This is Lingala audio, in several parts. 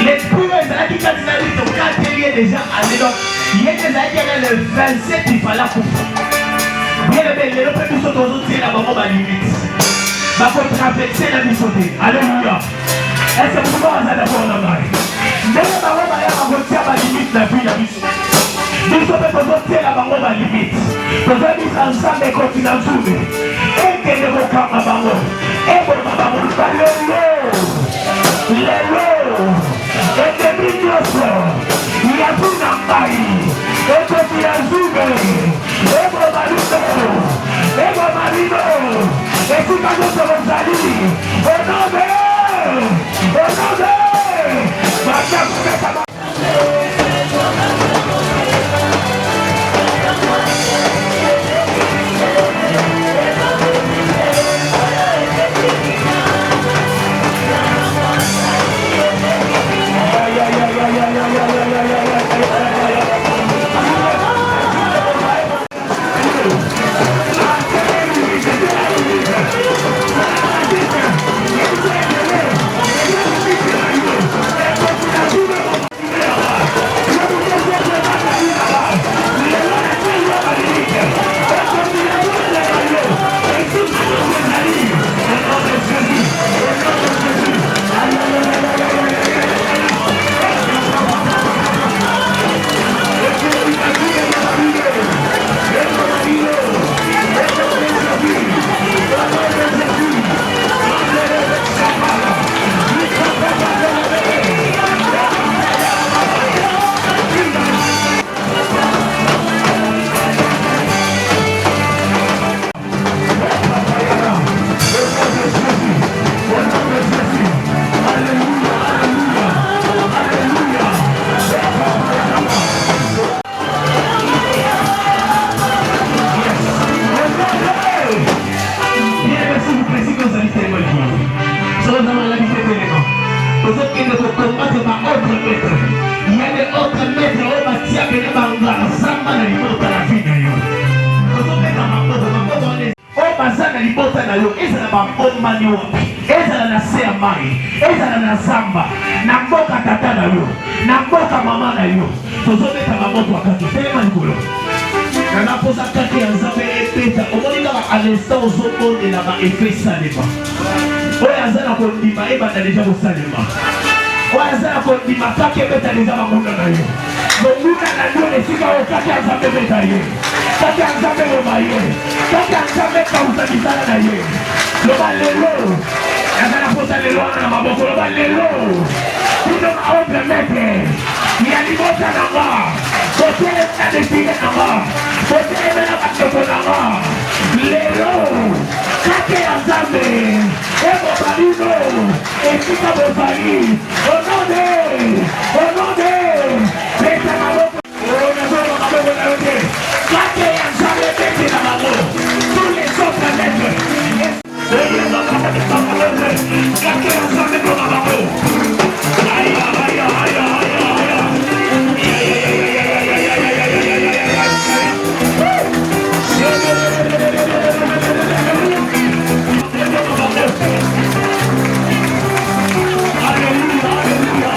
L'esprit est qui a déjà allé donc il y a des le 27 il fallait pour bien le peuple nous sommes aussi la maman ma limite va faut traverser la mission. Alléluia. Est-ce que vous pouvez d'abord la main mais la maman va retirer ma limite la vie la mission. Nous sommes retirer la maman ma limite nous allons vivre ensemble et continuer à jouer et que le vocat ma maman et mon maman et des millions il y a tout dans Paris et que tu as joué et mon marino et tout à l'heure de Rosalie au nom de effet salema. Oyazana kondima ebanda déjà au salema. Oyazana kondima kake beta déjà mamuna na yo. Mamuna na yo le sika o kake azambe beta ye. Kake azambe o maye. Kake azambe kauza bisala na ye. Lo balelo. Yazana kota lelo na maboko lo balelo. Kuno maombe mete. Yalimota na nga. Kotele na desire na nga. Kotele na katoko na nga. Lelo. Kake azambe, ego marino, ekika bozali, onode, beta maboko, kake azambe bete na mabo, tous les autres lettres, kake azambe na mabo, Hallelujah.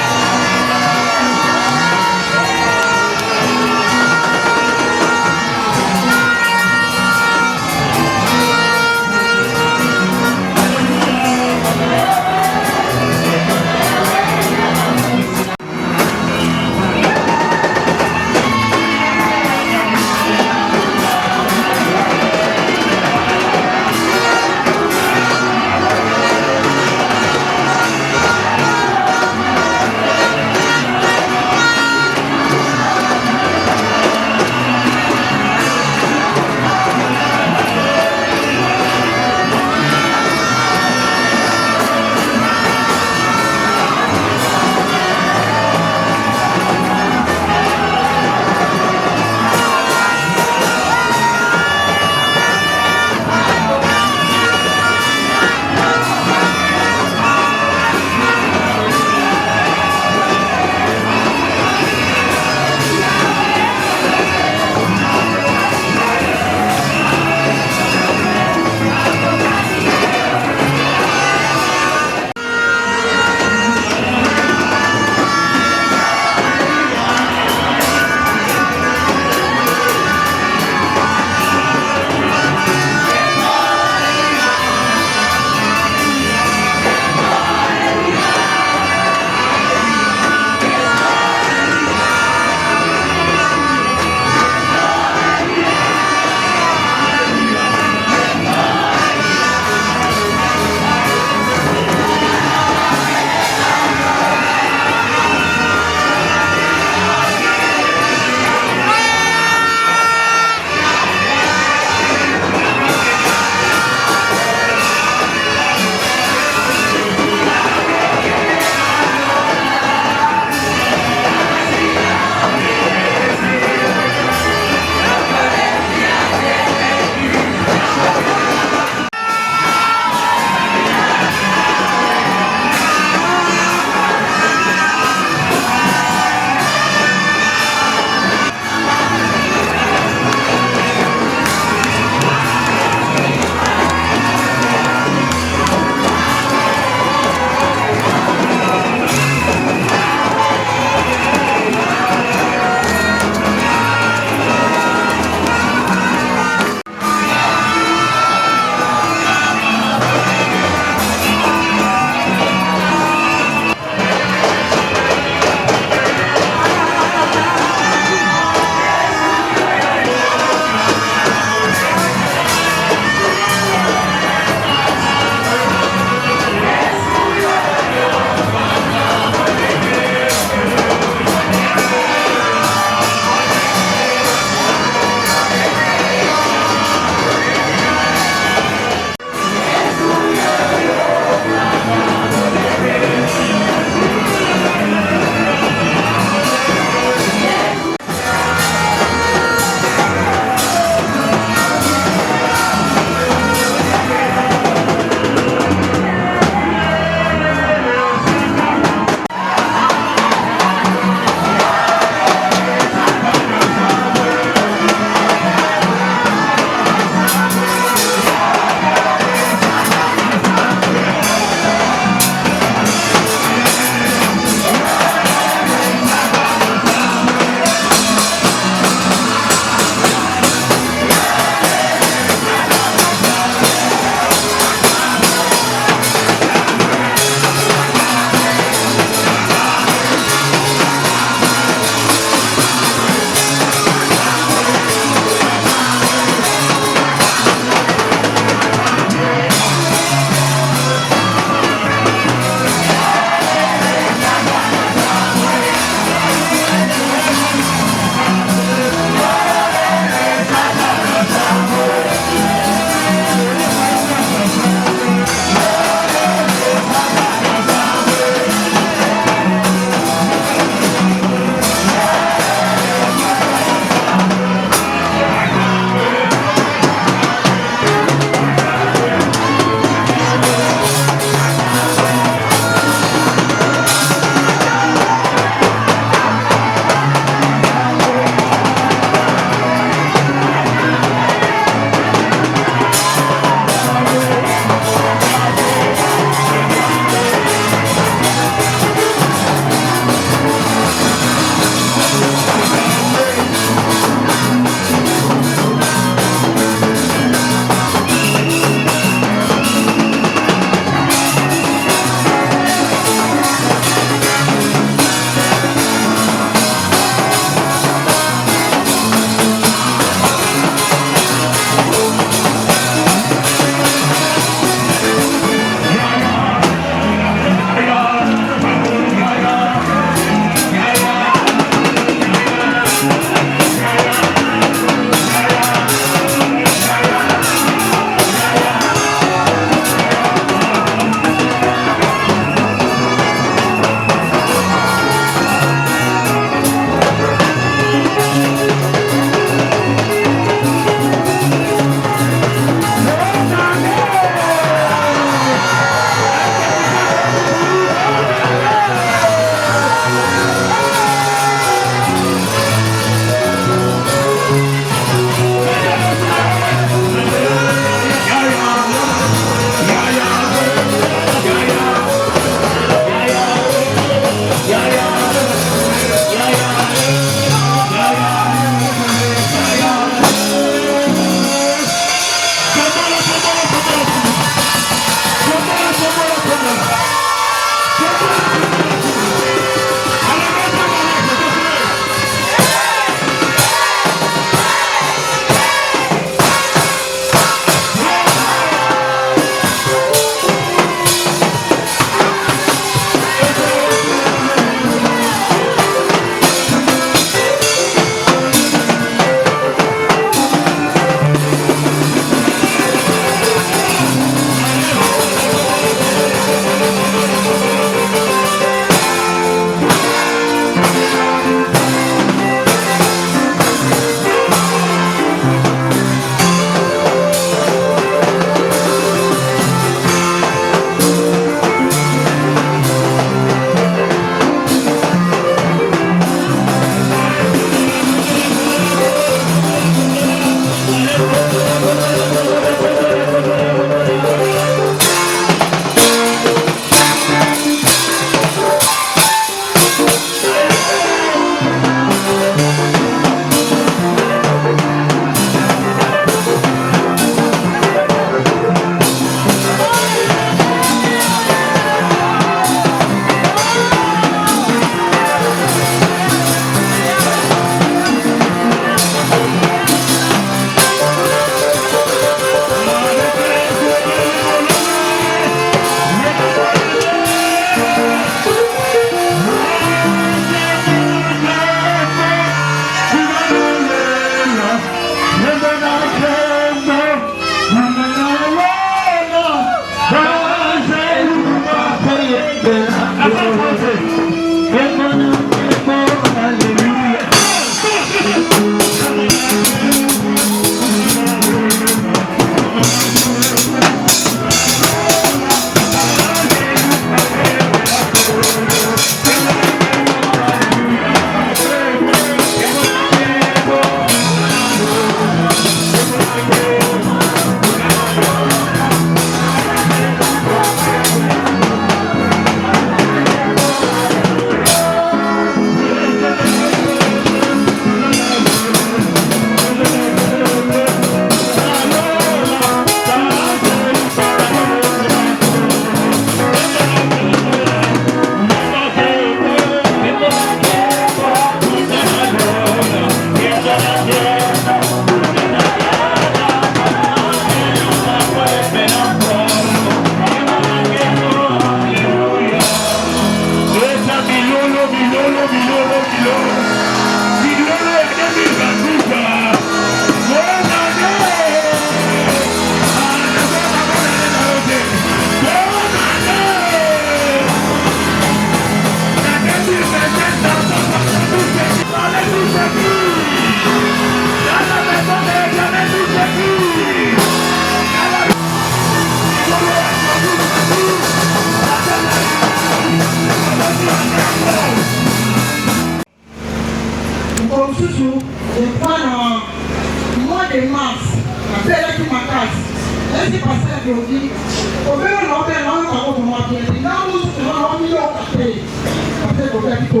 En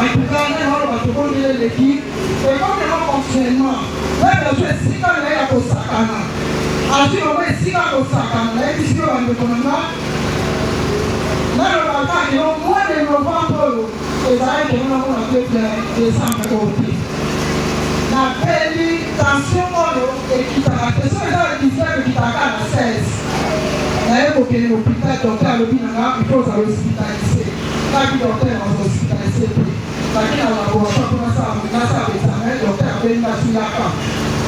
tout cas, l'équipe. Et comme il y a un fonctionnement, là, je suis quand il y a un Osakana. Ensuite, on va ici à Osakana. Là, ici, on va le connaître. Là, le matin, il y a au mois de novembre, les arrêts qui vont avoir un peu de décembre côté. La pénitentiation, et qui t'a la question, il y a le 19 qui t'a à 16. Là, il faut que l'hôpital, docteur, il faut l'hospitaliser. Là, le docteur, on va hospitaliser. Lakini anapokuwa kuna saa examen docteur abenga siaka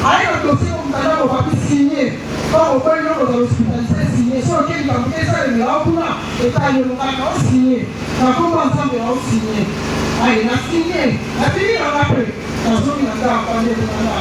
ayo dossier ko mtandao kwa signer kwa kweli ndio kwa hospitaliser signer sio kile kama ile hakuna etayo ngana signer na kwa ensemble au signer ayo na signer na pili na ngapi na zote na ndio kwa ndio na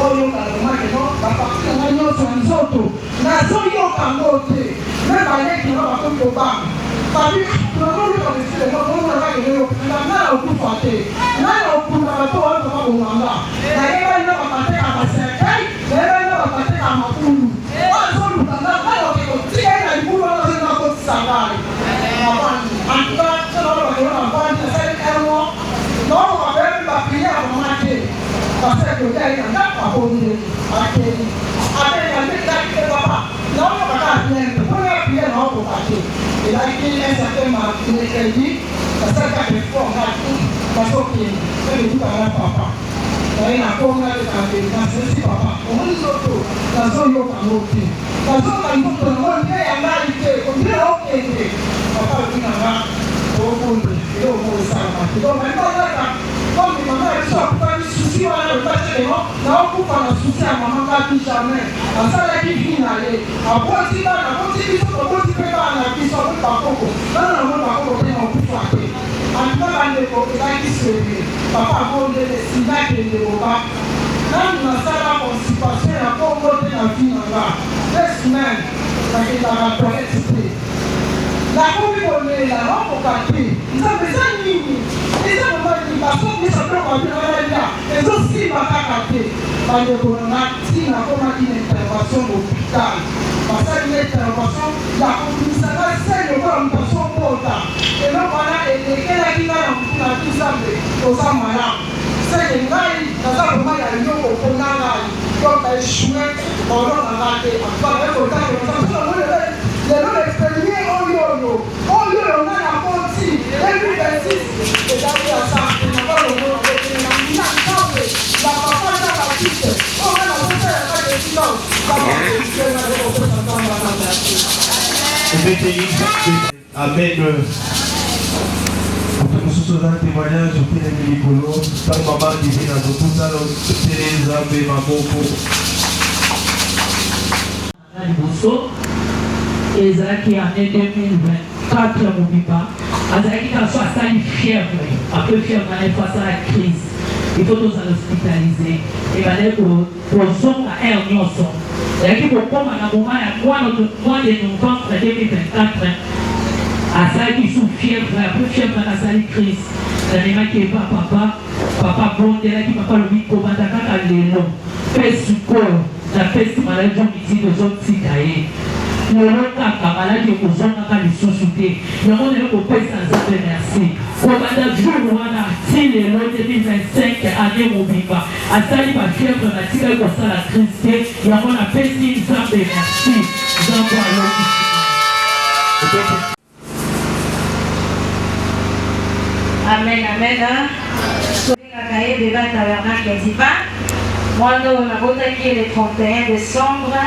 oyo kama no papa na nyoto nzoto na zoyo kangote na baadaye kwa kwa baba Tapi, kalau kita mesti kalau orang lagi ni, mana aku pakai, mana aku nak tahu apa apa orang. Jadi mana nak pakai apa sekai, mana nak pakai apa pun. Orang selalu tanya, mana aku tiga hari pun orang selalu aku sangai. Apa? Anda kalau orang apa ni saya kerana, orang apa yang pakai apa macam, pasal kita ini anda apa pun ni, pakai. Ada yang kita apa? Orang pakai ni, orang pakai apa pakai. Il a écrit un certain mercredi, ça s'est fait fort, parce qu'il est tout à l'heure papa. Il a comme là, c'est papa. On dit autre, la zone est en haut. La zone est en haut, on est en réalité, on est en haut. Papa, il a là, au fond, il est au fond de ça. Donc maintenant, là, comme il m'a dit, ça pas de souci, on a le passé de moi, là, on coupe à la souci à maman, pas plus jamais. En ça, là, qui vient aller. Après, si là, on continue, on continue pas à la vie, on pas beaucoup. Là, on va pas beaucoup, on coupe à terre. En tout cas, on est pour que là, qui se fait. Papa, on est le signal qui est le bas. Là, on a ça, la constipation, on a pas monté la vie, on va. 2 semaines, ça fait la toilette, la commune on est là, on va partir. Ils ont besoin de nous. Ils ont besoin de nous. Parce que nous sommes en train de faire. Ils ont aussi ma carte. Parce que nous avons une intervention à l'hôpital. Parce que l'intervention, la commune, ça va c'est le bon de son porta. Et donc voilà, et lesquels qui va dans tout ça, aux malades. C'est que nous avons vraiment la union au Congo. Donc, les chemins, on a raté. Enfin, il faut que les gens exprimés au yo-yo, on a la partie, et puis les 6, et d'ailleurs ça, on n'a pas le mot, on a la papa dans la petite, on a la petite, la petite, Amen. Nous sommes un témoignage au Père Nicolo, tant maman divine à tout ça, les amis, ma beaucoup. Ezaki année 2024 ya Mobiba azaki kaso asali fièvre après fièvre na face à la crise il faut tous hospitaliser et baler pour son à air nyonso ezaki kokoma na moment ya mois de novembre 2024 azaki sous fièvre après fièvre na asali crise nalemaki epa papa bondelaki papa lobi kobanda kaka lelo mpe sikoyo na pesi maladi omiti tozotika ye lelo kaka maladi ekozongaka lisusu te yango lelo kopesa nzambe merci kobanda jour wana ti lelo 2025 année mobimba asali bafièvre natikali kosala crise te yango napesi nzambe merci nzambe alokisima. Amen, amen. Solengaka ye beba tabernacle ya diva. Moi, nabotaki le 31 décembre,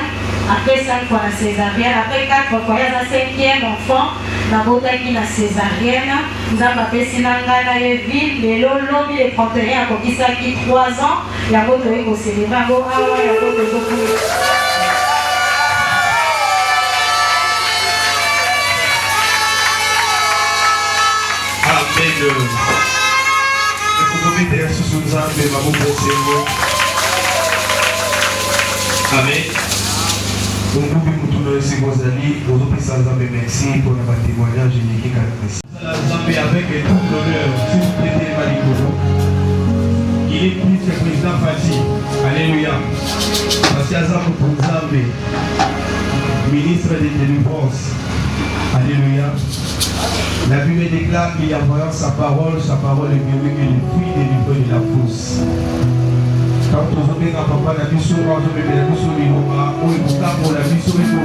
après 5 fois la césarienne, après 4 fois, il y a la 5e enfant, nabotaki la césarienne. Nous avons appelé Sinangana Ville, mais l'homme le 31 a kokisaki 3 ans, il y a beaucoup de célébrer, il y a beaucoup de Amen. Donc, nous merci pour merci pour le témoignage avec tout l'honneur, s'il vous plaît, il est plus le président Fati. Alléluia. Parce qu'il y a ça pour Zambé, ministre de délivrance. Alléluia. La Bible déclare qu'il y a voyant sa parole est mieux que les fruits délivrés de la fosse. Quand nous avons papa la mission, nous avons la mission de Noma, où il faut pour la mission de Noma,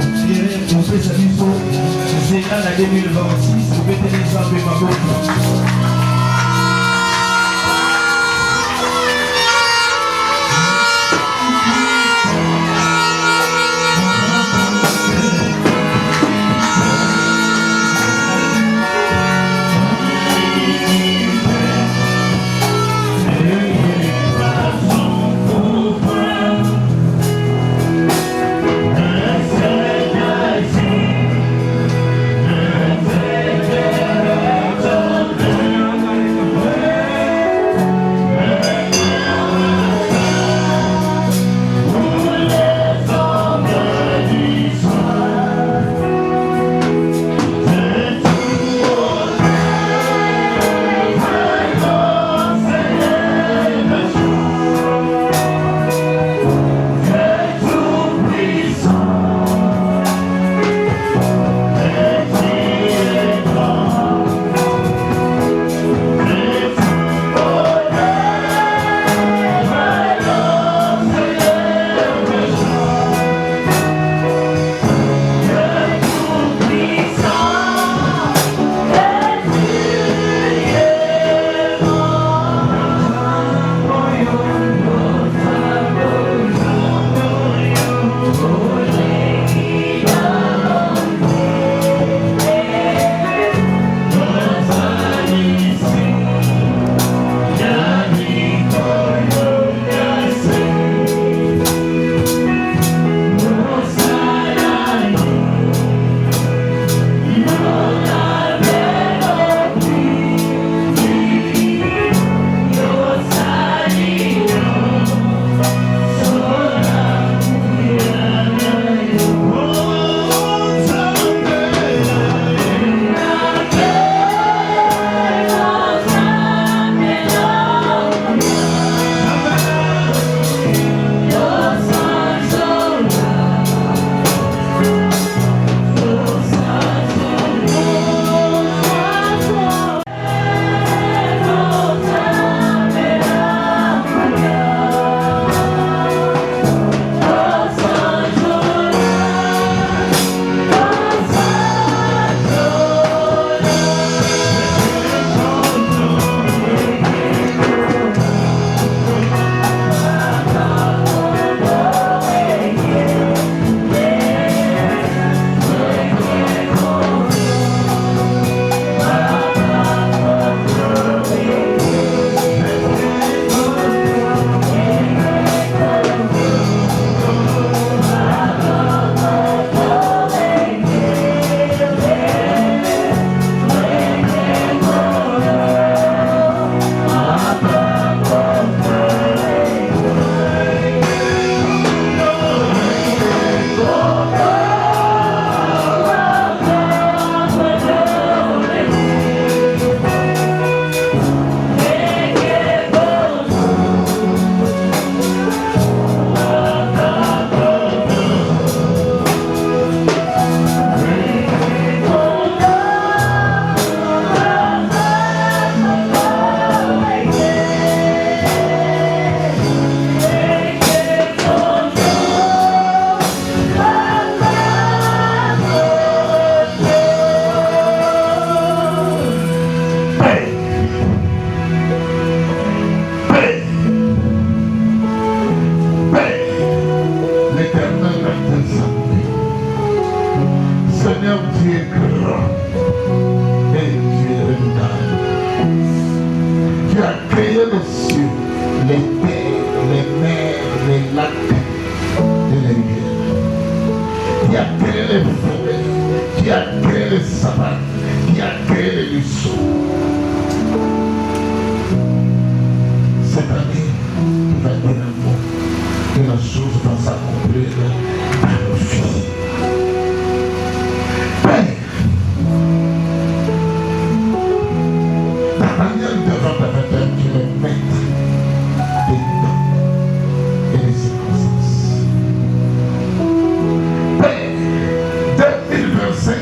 on fait sa mission, c'est là la 2026, vous mettez les arbres et ma boue.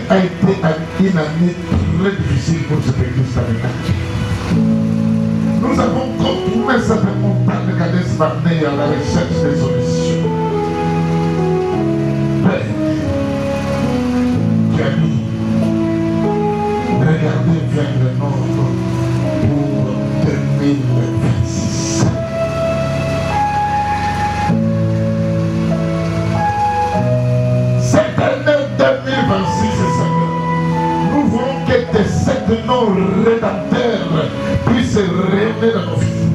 A été une année très difficile pour cette église tabernacle. Nous avons contourné cette montagne de Cades Barnea à la recherche des solutions. Père, tu as dit, regardez vers le nord pour 2026. Cette année 2026, Seigneur, nous voulons que tes 7 noms rédempteurs puissent rayonner dans nos vies.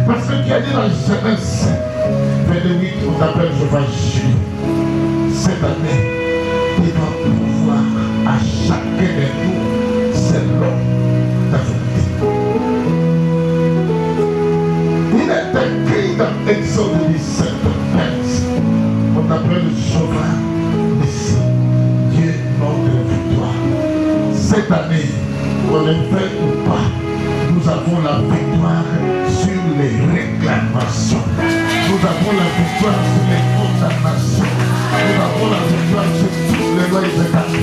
Parce que tu as dit dans la Genèse, verset 8, on t'appelle Jéhovah Jireh. Cette année, tu vas pouvoir à chacun de nous selon ta volonté. Il est écrit dans Exode 17, 15, on t'appelle Jéhovah ici, Dieu notre victoire. Cette année, qu'on le fait ou pas, nous avons la victoire sur les réclamations. Nous avons la victoire sur les condamnations. Nous avons la victoire sur toutes les lois et les actes.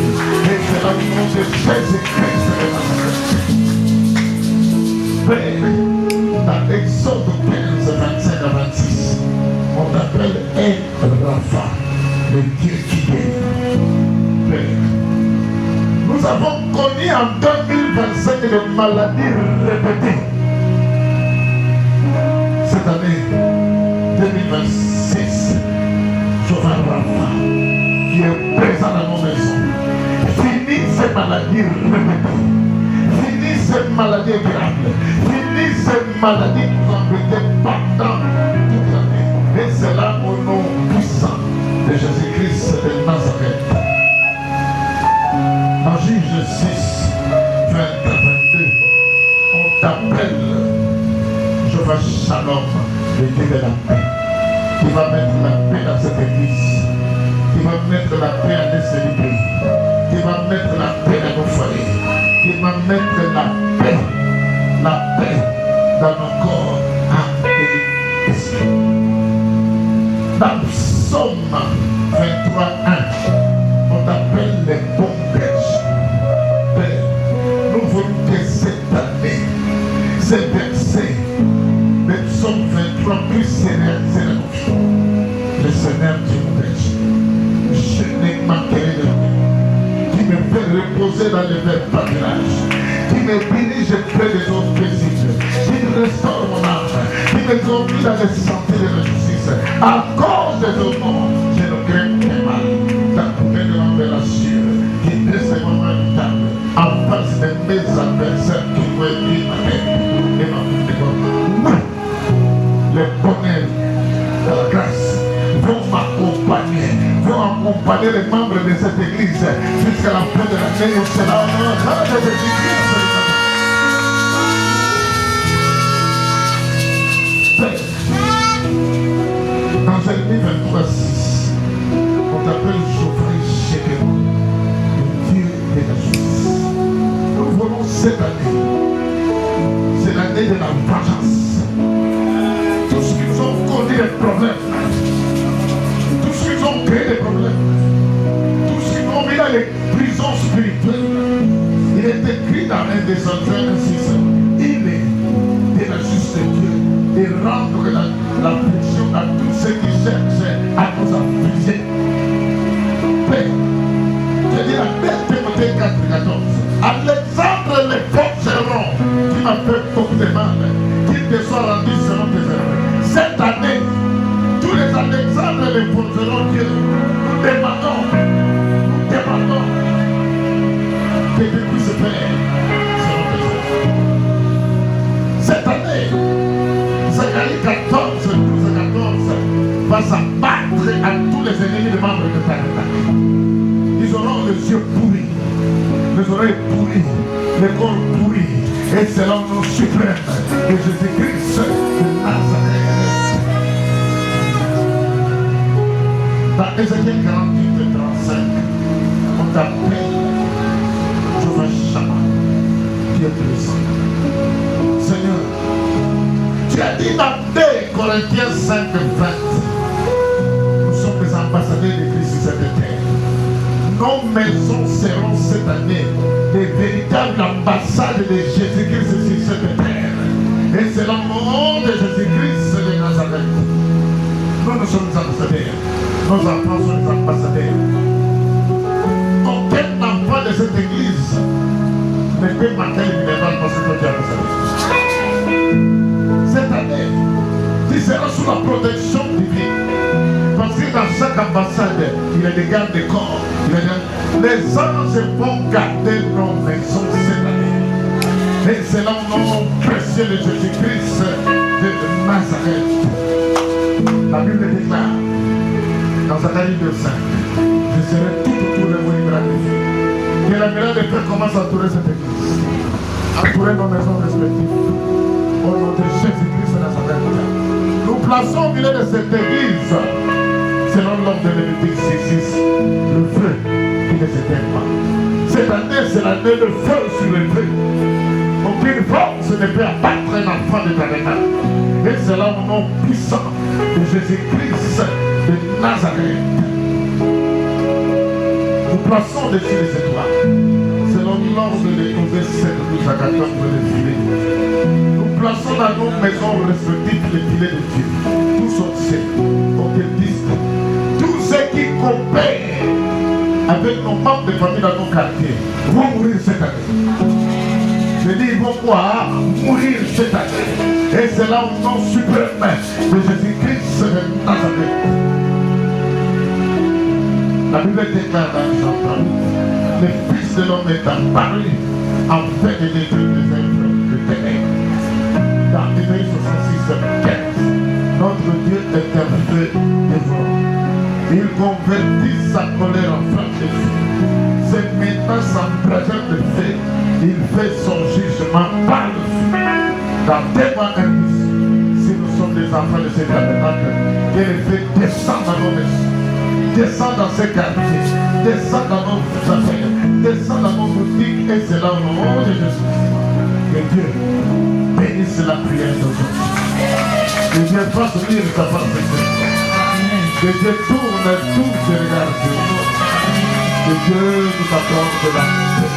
Et c'est là le nom de Jésus-Christ de Nazareth. Père, dans Exode 15, 25 à 26, on t'appelle El Rapha, le Dieu qui guérit. Père, nous avons connu en 2025 des maladies répétées. Cette année 2026, Jéhovah Rapha, qui est présent dans nos maisons, finis ces maladies répétées, finis ces maladies graves, finis ces maladies qui nous ont embêtés pendant toute l'année. Et c'est là au nom puissant de Jésus-Christ de Nazareth. En Juge 6, 20 à 22, on t'appelle Jéhovah Shalom, le Dieu de la paix, qui va mettre la paix dans cette église, qui va mettre la paix à nos célébrités, qui va mettre la paix dans nos foyers, qui va mettre la paix dans nos corps, âme et esprit. Dans Psaume 23, 1, on t'appelle les bons bergers. Père, nous voulons que cette année, ces versets de Psaume 23 puissent se réaliser dans nos vies. Le Seigneur Dieu mon berger, je n'ai manqué de rien, qui me fait reposer dans les verts pâturages, qui me dirige près des eaux paisibles, qui me restaure mon âme, qui me conduit dans les sentiers de la justice. À cause de ton nom, je ne crains pas mal. Ta coupée de l'embellissure, qui descend mon table, en face de mes adversaires qui vont dire ma tête et ma bouche. Le bonheur de la grâce vont accompagner les membres de cette église jusqu'à la fin de l'année. Et c'est là au nom de Jésus-Christ. Dans Jérémie 23, 6, on t'appelle Jéhovah Jireh, le Dieu de la justice. Nous voulons cette année, c'est l'année de la vengeance. Tous ceux qui ont connu des problèmes, tous ceux qui ont créé des problèmes, tous ceux qui ont mis dans les prisons spirituelles, il est écrit dans 1 Thessaloniciens 6, il est de la justice de Dieu et rendre l'affliction à tous ceux qui cherchent à nous affliger. Père, je dis la 1 Timothée 4, 14. Alexandre le forgeron qui m'a fait beaucoup de mal, qu'il te soit rendu selon tes œuvres. Cette année, tous les Alexandres le forgeron Dieu, nous demandons que Dieu puisse faire selon tes œuvres. Cette année, Zacharie 14, 12 à 14 va s'abattre à tous les ennemis des membres de Tabernacle. Ils auront les yeux pourris, les oreilles pourries, les corps pourris. Et c'est là le nom suprême de Jésus-Christ de Nazareth. Dans Ézéchiel 48 et 35, on t'appelle Jéhovah Shammah, Dieu puissant. Seigneur, tu as dit dans 2 Corinthiens 5, 20, nous sommes les ambassadeurs de Christ sur cette terre. nos maisons seront cette année des véritables ambassades de Jésus-Christ sur cette terre. Et c'est le nom de Jésus-Christ de Nazareth. Nous sommes les ambassadeurs. Nos enfants sont les ambassadeurs. Aucun enfant de cette église ne peut marquer le minéral parce que tu es ambassadeur. Cette année, tu seras sous la protection divine. Parce que dans chaque ambassade, il y a des gardes de corps. Les anges vont garder nos maisons cette année. Et c'est le nom précieux de Jésus-Christ de Nazareth. La Bible déclare dans Zacharie 2:5, je serai tout autour de vous une grande vie. Que la miracle de Dieu commence à entourer cette église, entourer nos maisons respectives. Au nom de Jésus-Christ de Nazareth. Nous plaçons au milieu de cette église, selon l'ordre de Lévitique 6:6, le feu qui ne s'éteint pas. Cette année, c'est l'année de feu sur le feu. Aucune force ne peut abattre un enfant de tabernacle. Et c'est là le nom puissant de Jésus-Christ de Nazareth. Nous plaçons dessus les étoiles. Selon l'ordre de l'Écossais 7, 12 à 14, les filets. Nous plaçons dans nos maisons respectives les filets de Dieu. Tous sorciers, occultistes, tous ceux qui coopèrent avec nos membres de famille dans nos quartiers vont mourir cette année. Je dis, ils vont pouvoir mourir cette année. Et c'est là au nom suprême de Jésus-Christ de Nazareth. La Bible déclare dans Jean 3, le Fils de l'homme est apparu en fait de détruire les œuvres de ténèbres. Dans Ésaïe 66, 15, notre Dieu est un feu dévorant. Il convertit sa colère en flamme de feu. Ses menaces en présence de feu. Il fait son jugement par le feu. Dans témoin indice, si nous sommes des enfants de cet tabernacle, que le feu descend dans nos maisons, descend dans ces quartiers, descend dans nos affaires, descend dans nos boutiques, et c'est là au nom de Jésus. Que Dieu bénisse la prière d'aujourd'hui. Que Dieu fasse lire sa face de Dieu. Que Dieu tourne tous ses regards sur nous. Que Dieu nous accorde la paix.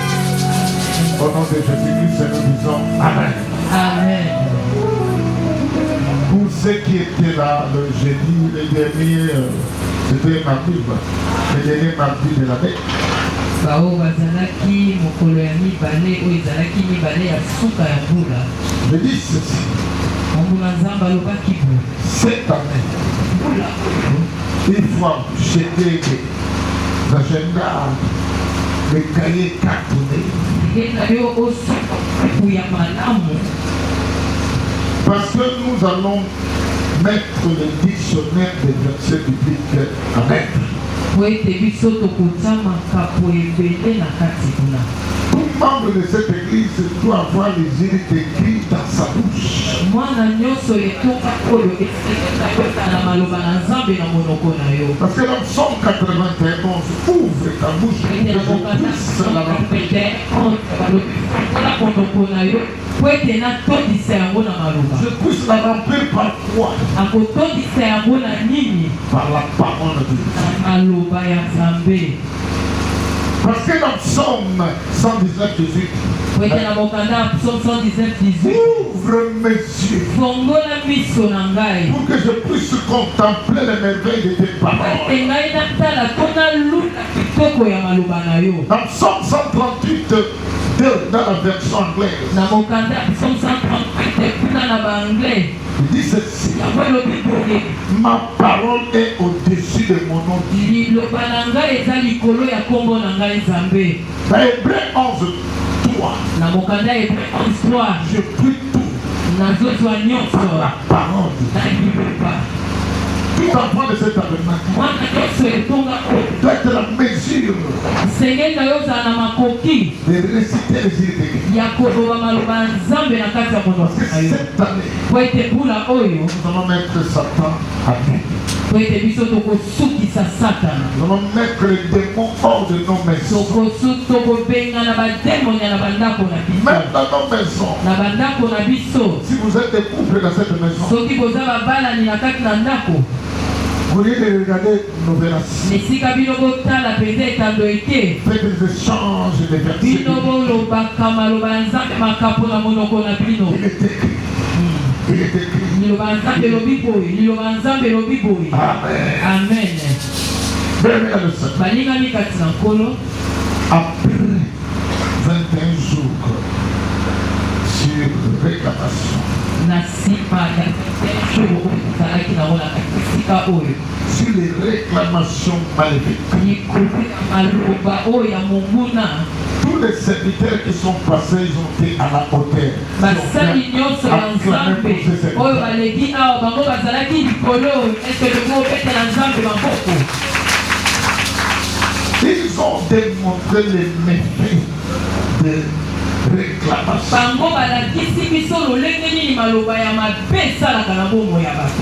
Au nom de Jésus-Christ, nous disons Amen. Amen. Pour ceux qui étaient là le jeudi, le dernier, c'était mardi, le dernier mardi de l'année. Bao bazalaki mokolo ya mibale oyo ezalaki mibale ya suka ya mbula. Je dis ceci. Mbula nzambe alobaki boye. Cette année, il faut jeter des agendas, des cahiers cartonnés. Parce que nous allons mettre le dictionnaire des versets bibliques à mettre. Tout membre de cette église doit avoir les îles écrites dans sa bouche. Parce que dans Psaume 91, ouvre ta bouche et je puisse la remplir. Je puisse la remplir par quoi? Par la parole de Dieu. Parce que dans Psaume 119, 18, ouvre mes yeux pour que je puisse contempler les merveilles de tes paroles. Dans Psaume 138, 2, dans la version anglaise, il dit ceci: ma parole est au-dessus de mon nom. Dans Hébreux 11, 3, je prie tout par la parole de Dieu. Tout enfant de cet tabernacle doit être la mesure de réciter les îles d'église. Parce que cette année, nous allons mettre Satan à terre. Nous allons mettre les démons hors de nos maisons. Même dans nos maisons. Si vous êtes des couples dans cette maison, vous voulez les regarder Novelas. Esika bino botala penza etando ete. Faites des échanges de versets. Bino bolobaka maloba ya Nzambe makapo na monoko na bino. Il est écrit. Il est écrit. Liloba ya Nzambe elobi boye. Liloba ya Nzambe elobi boye. Amen. Amen. Bien-aimés dans le Seigneur. Balingami kati na nkolo. Après 21 jours sur réclamation. Na nsima ya jour ozalaki na wana esika oyo. Sur les réclamations maléfiques. Likolo ya maloba oyo ya monguna. Tous les serviteurs qui sont passés, ils ont été à la hauteur. Basali nyonso ya Nzambe oyo baleki awa bango bazalaki likolo eske longo obetela Nzambe maboko. Ils ont démontré les méfaits de réclamation. Bango balakisi biso lolenge nini maloba ya mabe esalaka na bomoi ya bato.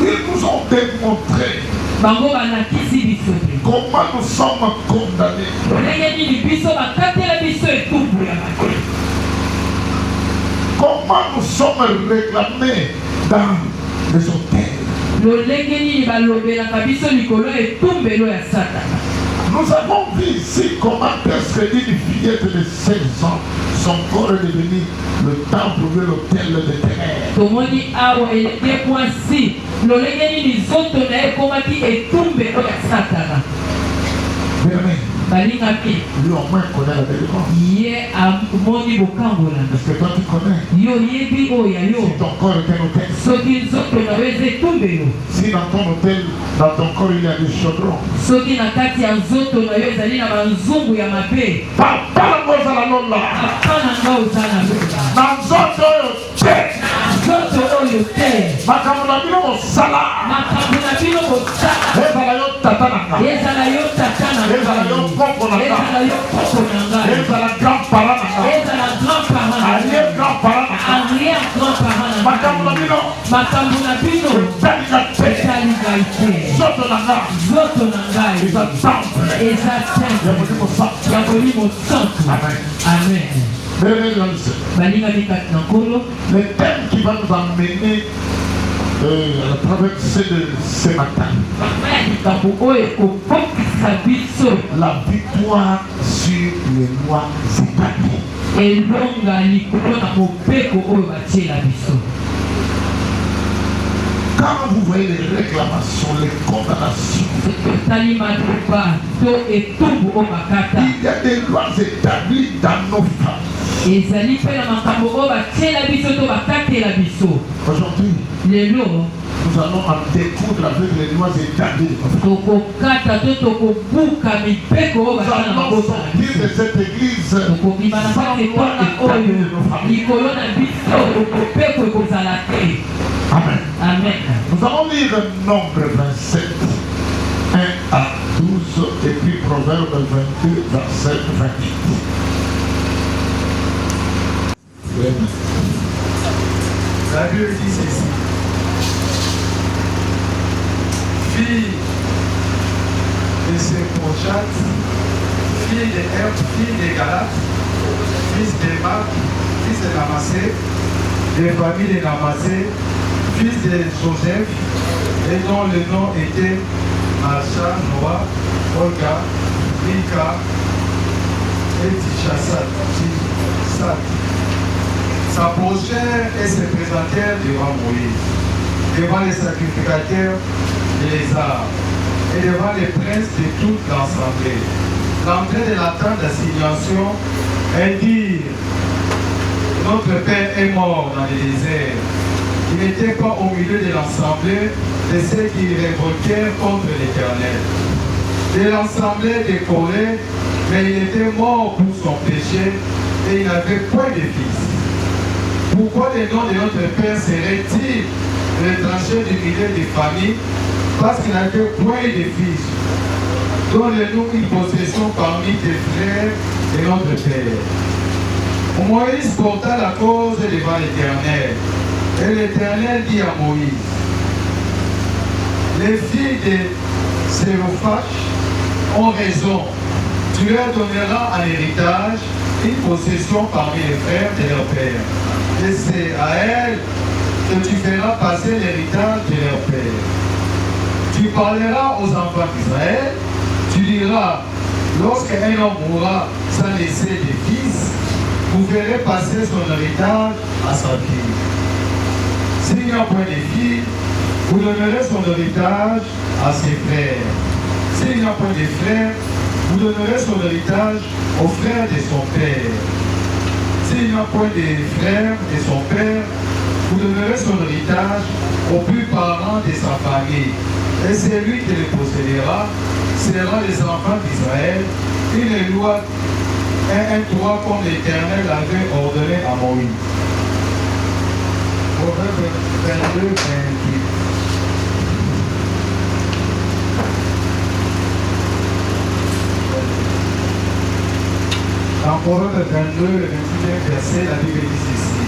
Ils nous ont démontré Bango balakisi biso comment nous sommes condamnés. lolenge nini biso bakatela biso etumbu ya bato. Comment nous sommes réclamés dans les hôtels. lolenge nini balobelaka biso likolo ya etumbelo ya Satana. Nous avons vu ici comment presque une fillette de 16 ans, son corps est devenu le temple ou l'hôtel de terre. Tomoni awa elenge mwasi lolenge nini nzoto na ye ekomaki etumbelo ya Satana. Bien-aimé, balingaki lui au moins connaît la délivrance. ye amoni bokangola. Est-ce que toi tu connais? Yo yebi oyo ya yo. Si ton corps est un hôtel, Soki nzoto na yo eza etumbelo. si dans ton hôtel, dans ton corps il y a des chaudrons, Soki na kati ya nzoto na yo ezali na banzungu ya mabe. papa la moza la lola, Apana nga oza na lola. dans nzoto oyo te, Nzoto oyo te. makambo na bino mosala, Makambo na bino kosala. ezala yo tata na nga, Ezala yo tata na ezala yo ngai. koko na nga, Ezala yo koko na ngai. ezala grand-parent na nga, Ezala grand-parent na arrière ngai. grand-parent na nga, Arrière grand-parent na makambo na ngai. bino Makambo na bino etalika te, etali ngai te. nzoto na nga Nzoto na ngai eza temple eza ya temple molimo santo. ya molimo santo. Amen. Amen. Bien-aimés dans le Seigneur, balingami kati na nkolo. le thème qui va nous emmener à la traversée de ce matin, likambo oyo ekobokisa biso la victoire sur les lois établies. elonga likolo na mobeko oyo batiela biso. Quand vous voyez les réclamations, les condamnations, totali maloba to etumbu oyo bakata il y a des lois établies dans nos familles. ezali mpe na makambo oyo batiela biso to bakatela biso. Aujourd'hui, lelo nous allons en découdre avec les lois établies. tokokata to tokobuka mibeko oyo Nous basala na allons mabota na sortir de biso. cette église tokobima na sans kati loi etwana établie oyo de nos familles. likolo na biso mobeko ekozala te. Amen. Amen. Nous allons lire Nombre 27, 1 à 12, et puis Proverbe 22, verset 28. La Bible dit ceci. Fille de Séponchat, fille de Herb, fille de Galate, fils de Marc, fils de Namassé, de famille de Namassé, fils de Joseph, et dont le nom était Macha, Noah, Olga, Mika et Tishasat. S'approchèrent et se présentèrent devant Moïse, devant les sacrificateurs de les arts et devant les princes de toute l'assemblée. L'entrée de la tente d'assignation, elles dirent: notre père est mort dans le désert. Il n'était pas au milieu de l'assemblée de ceux qui révoltèrent contre l'Éternel. De l'assemblée de Corée, mais il était mort pour son péché et il n'avait point de fils. Pourquoi le nom de notre père serait-il retranché du milieu des familles? Parce qu'il n'avait point de fils. Donne-nous une possession parmi tes frères de notre père. Moïse porta la cause devant l'Éternel. Et l'Éternel dit à Moïse: les filles de Sérophach ont raison. Tu leur donneras en héritage une possession parmi les frères de leur père. Et c'est à elles que tu feras passer l'héritage de leur père. Tu parleras aux enfants d'Israël, tu diras, lorsqu'un homme mourra sans laisser de fils, vous verrez passer son héritage à sa fille. S'il n'y a point de fille, vous donnerez son héritage à ses frères. S'il n'y a point de frères, vous donnerez son héritage aux frères de son père. S'il n'y a point de frères de son père, vous donnerez son héritage aux plus parents de sa famille. Et celui qui le possédera sera les enfants d'Israël. Une loi, un droit comme l'Éternel avait ordonné à Moïse. Proverbe 22, 28. Dans Proverbe 22, le 28e verset, la Bible dit ceci.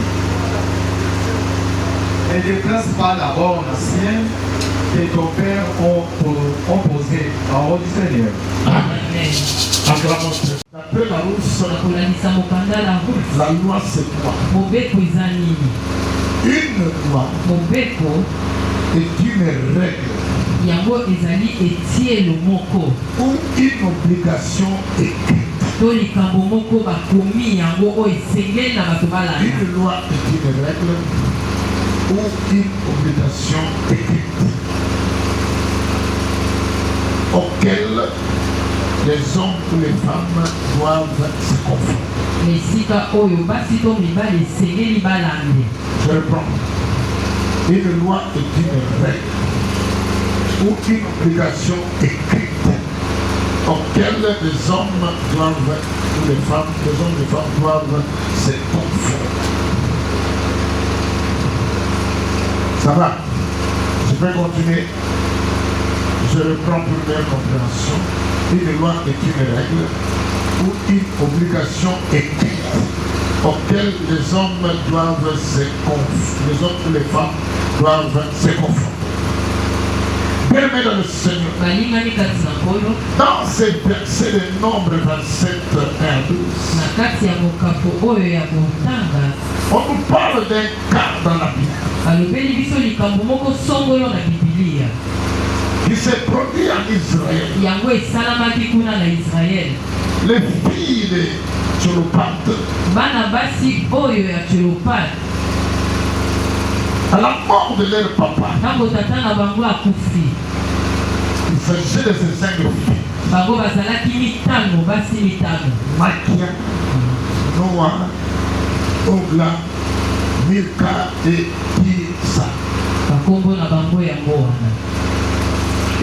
Ne déplace pas la borne ancienne que ton père ont posé. Parole du Seigneur. Amen. D'après la rousse, Nakolalisa mokanda la route. la loi c'est quoi? Mobeko eza nini? Une loi Mobeko est une règle yango ezali etielo moko ou une obligation écrite. to likambo moko bakomi yango oyo esengeli na bato balanda. Une loi est une règle ou une obligation écrite auquel les hommes ou les femmes doivent se conformer. esika oyo basi to mibali esengeli balande. Je reprends. Une loi est une règle ou une obligation écrite auquel les hommes doivent, ou les femmes, les hommes et les femmes doivent se conformer. Ça va? Je vais continuer. Je reprends pour meilleure compréhension. Une loi est une règle ou une obligation écrite auquel les hommes doivent se conformer. Les hommes ou les femmes doivent se conformer. Bien-aimés dans le Seigneur. balingani kati na nkolo Dans ces versets de Nombre 27, 1 à 12, na kati ya mokapo oyo ya kotanga on nous parle d'un cas dans la Bible balobeli biso likambo moko songolo na bibilia qui s'est produit en Israël. yango esalamaki kuna na Israele. Les filles de Tcholopate, bana basi oyo ya Tcholopate à la mort de leur papa, ntango tata na bango akufi il s'agissait de ces 5 filles. bango bazalaki mitano basi mitano Makia, Noah, Ogla, Milka et Tisa. bakombo na bango yango wana.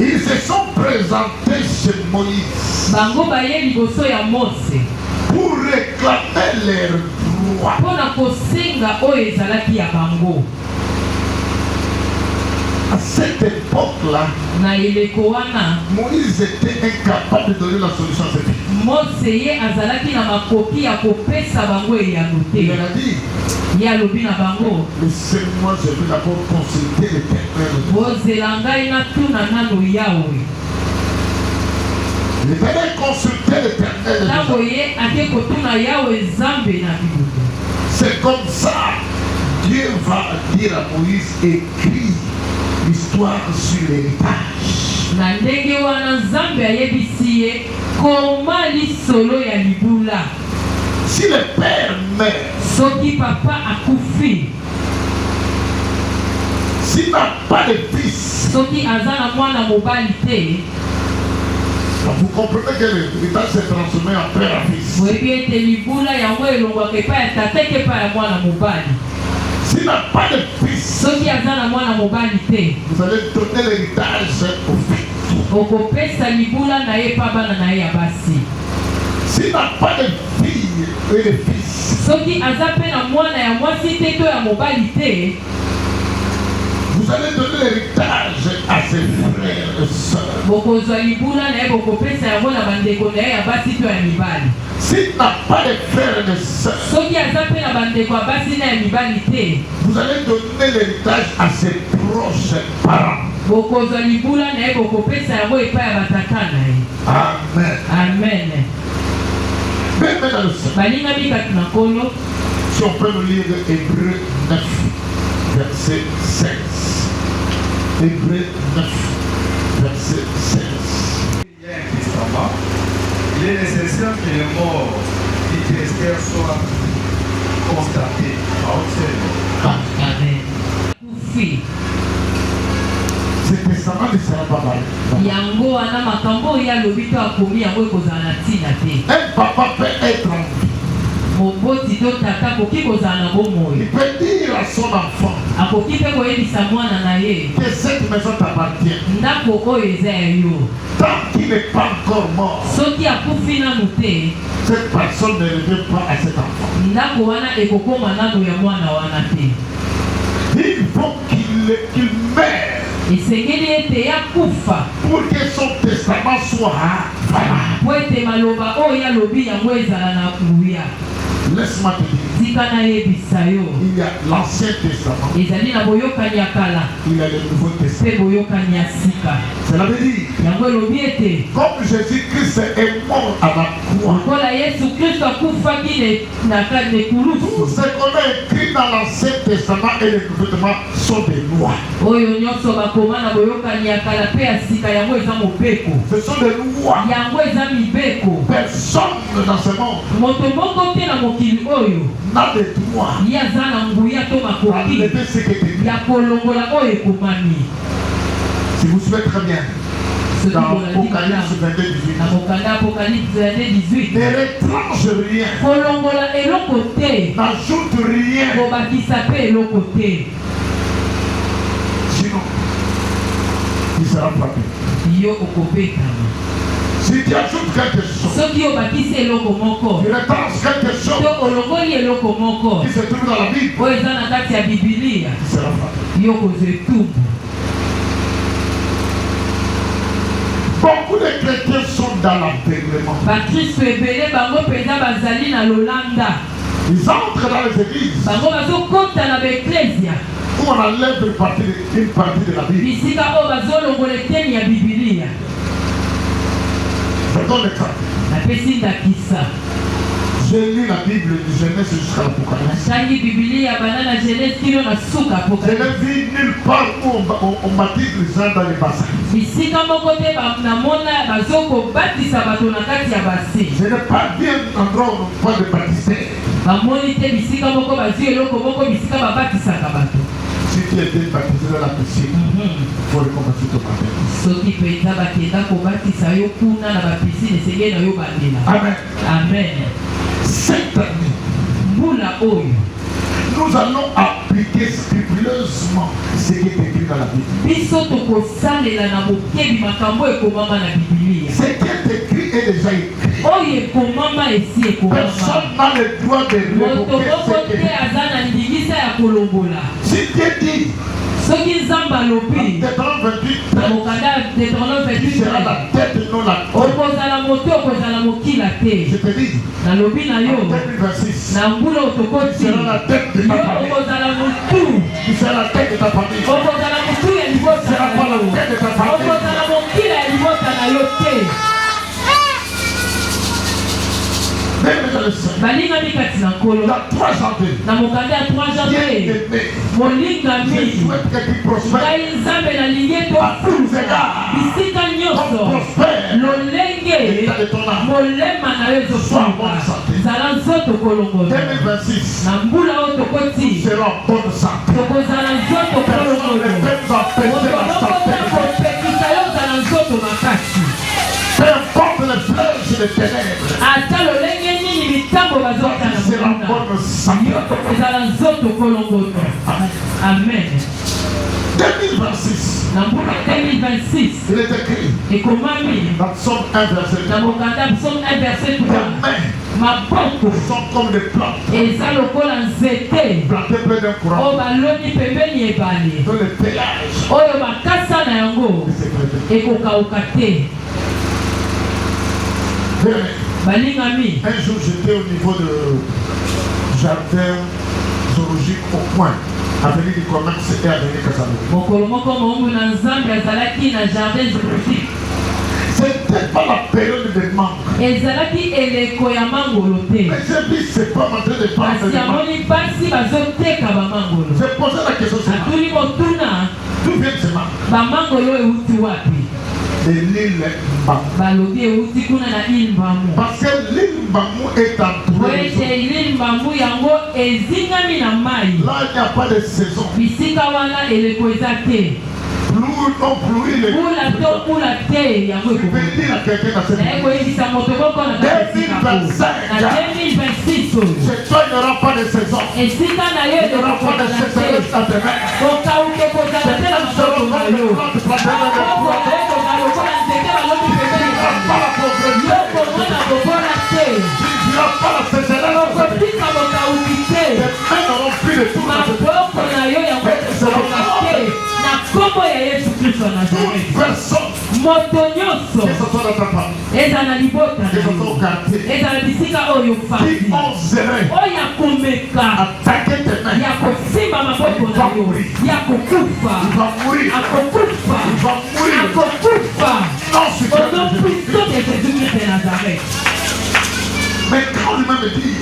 Ils se sont présentés chez Moïse bango baye liboso ya Mose pour réclamer leurs droits. mpona kosenga oyo ezalaki ya bango. À cette époque-là, na eleko wana Moïse était incapable de donner la solution à cette fille. Mose ye azalaki na makoki ya kopesa bango eyano Il te. leur a dit, ye alobi na bango laissez-moi, je vais d'abord consulter l'Éternel. bozela ngai natuna nano yawe. L'Éternel consultait l'Éternel. ntango ye ake kotuna yawe nzambe na bibutu. C'est comme ça, Dieu va dire à Moïse, écris l'histoire sur l'héritage. na ndenge wana nzambe ayebisi ye koma lisolo ya libula. Si le père meurt, soki papa akufi s'il n'a pas de fils, soki aza na mwana mobali te vous comprenez que l'héritage s'est transformé en père à fils. boyebi ete libula yango elongwaka epai ya tata ete epai ya mwana mobali. S'il n'a pas de fils, soki aza na mwana mobali te vous allez donner l'héritage au fils. okopesa libula na ye pa bana na ye ya basi. S'il n'a pas de fille et de fils, soki aza mpe na mwana ya mwasi te to ya mobali te vous allez donner l'héritage à ses frères et sœurs. bokozwa libula na ye bokopesa yango na bandeko na ye ya basi to ya mibali. S'il n'a pas de frères et de sœurs, soki aza mpe na bandeko ya basi na ya mibali te vous allez donner l'héritage à ses proches parents. bokozwa libula na ye bokopesa yango epai ya batata na ye. Amen. amen. Même dans le Seigneur, balingami kati na nkolo si on peut nous lire Hébreu 9, verset 16. Hébreu 9, Il y a un testament. Il est nécessaire que les morts du testateur soient constatés par un seul. Kufi. Ce testament ne sera pas valide. Yango ana makambo ya lobito akomi yango ekozala na ntina te. Un papa peut être en vie. Moboti to tata akoki kozala na bomoi. Il peut dire à son enfant Akoki mpe koyebisa mwana na ye que cette maison t'appartient. ndako oyo eza ya yo. Tant qu'il n'est pas encore mort, Soki akufi nanu te, cette personne ne revient pas à cet enfant. ndako wana ekokoma nanu ya mwana wana te. Il faut qu'il meure Esengeli ete yakufa pour que son testament soit valable. po ete maloba oyo yalobi yango ezala na nguya. Laisse-moi te dire, Tika nayebisa yo il y a l'Ancien Testament, ezali na boyokani ya kala il y a le Nouveau Testament. mpe boyokani ya sika. Cela veut dire, Yango elobi ete comme Jésus-Christ est mort à la croix, lokola Yesu Kristo akufaki na tout kulusu, ce qu'on a écrit dans l'Ancien Testament et le Nouveau Testament sont des lois. oyo nyonso bakoma na boyokani ya kala mpe ya sika yango eza mobeko, Ce sont des lois. yango eza mibeko. Personne dans ce monde Moto moko te na mokili oyo n'a de droit ye aza na nguya to à makoki lever ce qui est écrit. ya kolongola oyo ekomami. Si vous suivez très bien, Soki dans bolandi Apocalypse malamu, 22, 18, na mokanda Apocalypse 18, ne retranche rien, kolongola eloko te, n'ajoute rien, kobakisa mpe eloko te, sinon il sera frappé. yo okobetama. Si tu ajoutes quelque chose, Soki obakisi eloko moko tu retranches quelque chose to olongoli eloko moko qui se trouve dans la Bible, oyo eza na kati ya bibilia, il sera frappé. yo kozwa etumbu. Beaucoup de chrétiens sont dans l'avènement. Bakristo ebele bango mpenza bazali na lolanda, Ils entrent dans les églises bango bazokota na baeklesia où on enlève une partie de la Bible. bisika oyo bazolongola eteni ya bibilia. Je donne l'exemple. Napesi ndakisa, J'ai lu la Bible du Genèse jusqu'à l'Apocalypse. natangi bibilia banda na genese kino na suka Je apocalypse. n'ai vu nulle part où on baptise les gens dans les bassins. Bisika moko te namona bazokobatisa bato na kati ya base. Je n'ai pas vu un endroit où on parle de baptistère. Bamoni te bisika moko bazwi eloko moko bisika babatisaka bato. Si tu es bien baptisé dans la piscine, il faut reconvertir ton baptême. Soki mpenza bakenda kobatisa yo kuna na bapisine esengeli na yo bandela. Amen. Amen. Cette année, Mbula oyo nous allons appliquer scrupuleusement ce qui est écrit dans la Bible. biso tokosalela na bokebi makambo ekomama na bibilia. Ce qui est écrit est déjà écrit. Oyo ekomama esi ekomama. Personne n'a le droit de Moto révoquer moko ce qui te est écrit. aza na ndingisa ya kolongola. Si Dieu dit, Soki nzambe alobi Deutéronome 28, na mokanda Deutéronome tu seras 28, la tête et non la tête. okozala moto okozala mokila Je te. te dis, Nalobi na en yo 2026, na mbula tu otokoti seras la tête de yo ta famille. okozala motu, Tu seras la tête de ta famille. okozala motu ya libota Tu seras na pas la yo, tête de ta famille. okozala mokila ya libota na yo te. Même dans le Seigneur. Balingami kati na nkolo Dans 3 janvier, na mokanda ya 3 Dieu janvier t'aimé. molingami Je souhaite que tu prospères. ngai nzambe nalingi À tous tofuza égards. bisika Comme nyonso prospère. lolenge L'état de ton âme. molema na yo ezofunga zala nzoto kolongola 2026, na mbula oyo nous tokoti serons en bonne santé. tokozala nzoto Personne kolongola ne peut nous empêcher moto la moko santé. ta kopekisa yo ozala nzoto makasi. Peu importe les flèches et les ténèbres, ata lolenge nini mitambo bazota na tu seras en mokanda bonne santé. yo tokozala nzoto kolongola. Amen. 2026, Na mbula 2026 il est écrit ekomami dans Psaume 1, verset 3. na mokanda psaume 1 verset 3, Tes mains maboko sont comme des plantes eza lokola nzete plantées près d'un oyo courant. baloni pembeni ebale Dans le péage oyo makasa na yango de ces chrétiens. ekokauka te. Bien, Balingami un jour, j'étais au niveau de jardin zoologique au point, avenue du commerce et avenue Casamance. mokolo moko moumbu na nzambe azalaki na jardin zoologique, C'était pas la période de manque. ezalaki eleko ya mangolo te, Mais j'ai vu ces femmes en train de prendre kasi des manques. amoni basi bazoteka bamangolo. J'ai posé la question, c'est atuli motuna d'où viennent ces manques? bamangolo euti wapi? de l'île Mbamou. balobi euti kuna na île Mbamou. Parce que l'île Mbamou est entourée. Wete l'île Mbamou yango ezingami na mai. Là, il n'y a pas de saison. Bisika wana eleko eza te. Pluie, non pluie. Pula to pula te yango Je vais ekoki. dire à quelqu'un dans cette Na ekoyebisa moto moko na kati ya esika oyo. 2025. Na 2026 oyo. Chez toi, il n'y aura pas de saison. Esika na yo Il n'y aura pas de ekokozala te. sécheresse à demain. Okauke kozala te na Nous serons maboko na comme yo. les plantes plantées dans le bois. Okokoka lokola nzete balobi pembeni Il n'y aura pas la pauvreté. yo komona bokola te. Il n'y aura pas la sécheresse. Okopika bokauki te. Les mains n'auront plus de tout. Maboko na yo yango ekokoka te. Na kombo ya Yesu Kristo wa Toute Nazareti. personne Moto nyonso qui se soit dans ta famille, eza na libota qui na se soit au yo. quartier, Eza na bisika oyo qui fandi. oserait Oyo ya komeka. attaquer tes mains, Ya kosimba maboko na yo. Ya kokufa. il va mourir. Akokufa. Il va mourir. Akokufa. Non, c'est Au nom que puissant de Jésus-Christ de Nazareth. mais quand lui-même dit,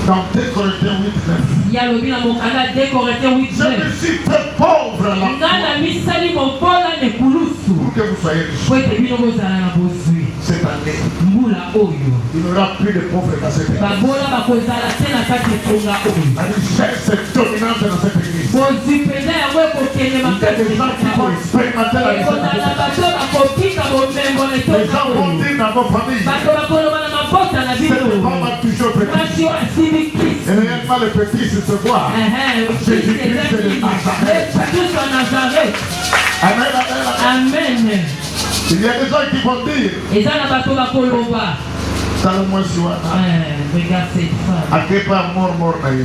dans 2 Corinthiens 8, 9, Yalobi na mokanda 2 Corinthiens 8, je me suis fait pauvre à la nga na foi misali mobola nekulusu pour que vous soyez riches. po ete bino bozala na bozwi Cette année, mbula oyo il n'y aura plus de pauvres dans cette église. babola bakozala te na kati etonga oyo La richesse est dominante dans cette église. bozwi mpenza yango ekokende Il y a makasi des gens qui vont expérimenter la ekozala richesse. bato bakobika bomembo na Les etonga gens vont oyo dire dans vos familles, bato bakoloba na mabota na cette bino femme a toujours petit. mwasi oyo asimbi Et kristo réellement, le petit, c'est ce voit. Kristo wa Nazareth. Amen, amen, amen. Amen. Il y a des gens qui vont dire, eza na bato bakoloba Salomon Siwana, regarde cette femme. à quel pas mort, naïe.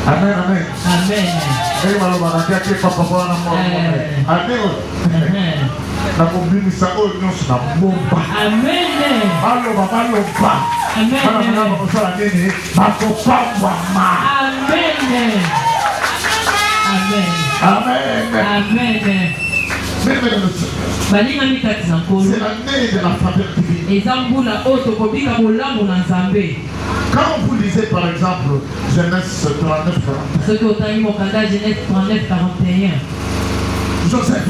Amen, amen. Amen. Et malheureusement, à quel pas papa na mort, amen. Na kumbinisa oyo nyonso na bomba. Amen. Baloba, baloba. Amen. Bana mwana bakosala nini? Bakopambwama. Amen. Amen. Amen. Amen. Mesdames et messieurs, balingami kati na nkolo c'est l'année de la faveur divine. eza mbula oyo tokobika bolamu na nzambe. Quand vous lisez par exemple Genèse 39, 40, soki otangi mokanda Genèse 39, 41, Joseph,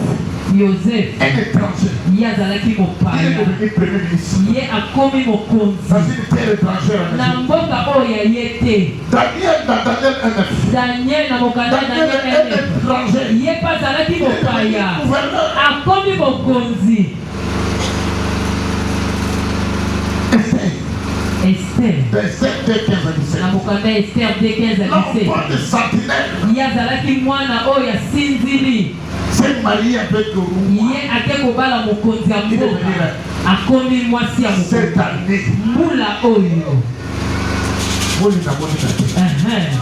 Yosef un étranger, ye azalaki il est mopaya, devenu premier ministre ye akomi dans mokonzi une terre étrangère en na Égypte. mboka oyo ya ye te. Daniel, dans Daniel 1, Daniel na mokanda Daniel est Daniel un étranger. ye mpe azalaki Il est devenu mopaya gouverneur. akomi mokonzi. Esther Verset 2, 15 à 17. na mokanda Esther 2:15 à L'enfant 17 de sentinelle ye azalaki mwana oyo asinzili s'est marié avec le roi ye ake kobala mokonzi ya mboka akomi mwasi ya cette mokonzi année. mbula oyo. Molina, molina.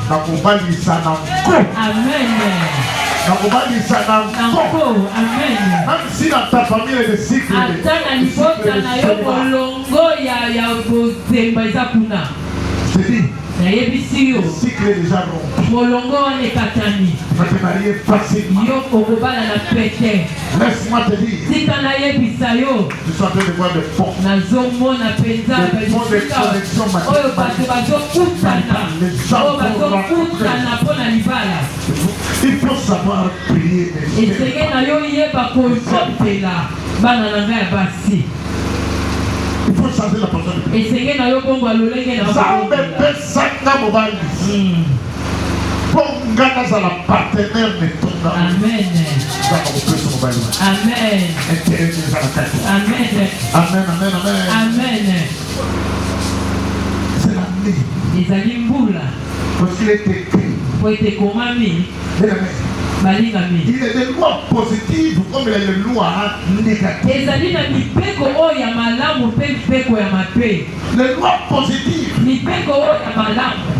Nakubalisa na nko. Amen. Nakubalisa na nko. Nanko. Amen. Même si dans ta famille il y a des cycles de ata na libota na yo molongo ya bozemba eza kuna. je te dis, nayebisi yo le cycle est déjà rompu. molongo wana ekatani Tu vas te marier facilement. yo okobala na pete. Laisse-moi te dire, tika nayebisa yo je suis en train de voir des ponts. nazomona mpenza bisika oyo bato bazokutana oyo bazokutana mpo na libala. Il faut savoir prier, mes frères. esenge na yo yeba kozopela bana na ngai ya basi. Il faut changer la personne. esenge na yo bongo alolenge na Nzambe pesanga mobali. Po nga nazala partenaire netonga. Amen. Nzambe kopesa mobali. Amen. Intérêt eza na kati. Amen. Amen, amen, amen. Amen. C'est l'année. ezali mbula Parce qu'il est écrit. po ete ekomami balingami Il y a des lois positives comme il y a des lois négatives. ezali na mipeko oyo ya malamu mpe mipeko ya mabe. Les lois positives mipeko oyo ya malamu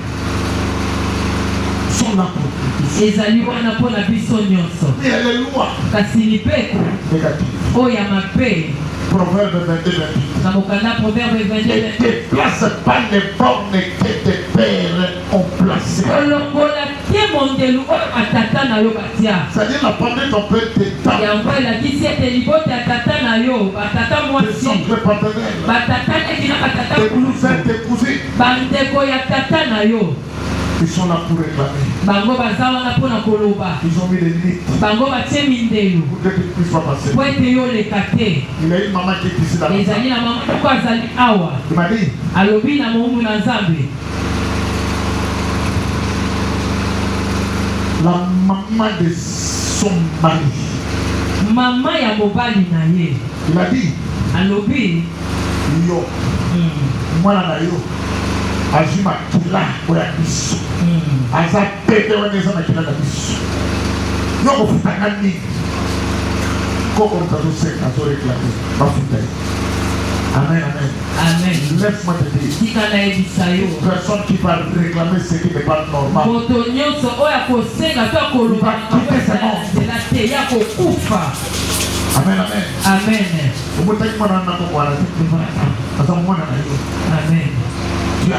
sont là pour nous. ezali wana mpo na biso nyonso, Il y a les lois kasi mipeko négatives. oyo ya mabe Proverbe 22, 28. na mokanda proverbe Ne 22 déplace pas les bornes que tes pères ont placées. kolongola te mondelu oyo batata na yo batia. C'est-à-dire la pandémie ton père t'étend. yango elakisi ete libota ya tata na yo batata Tes mwasi oncles partenaires. batata neti na batata Tes kulusu cousins, tes cousines. bandeko ya tata na yo Ils sont là pour réclamer. Bango baza wana pona koloba. Ils ont mis des limites. Bango batie mindelo. Pour que tu ne puisses pas passer. Po ete yo lekate. Il y a une maman qui est ici dans la Ezali na mama ko azali awa. Il m'a dit, Alobi na momu na Nzambe. la maman de son mari. Mama ya mobali na ye. Il a dit, Alobi. yo, moi là yo, Ajima kila oya biso. Aza pete wana eza na kila na biso. Yo kofutanga nini? Koko mtazoseka azoreklame bafuta ye. Amen, amen. Amen. Laisse-moi te dire. Tika na ebisa yo. Personne qui va réclamer ce qui n'est pas normal. Moto nyonso oyo akosenga to akoloba nzela te ya kokufa. Amen, amen. Amen. Omotaki mwana na ko mwana te. Asa mwana na yo. Amen. Tu as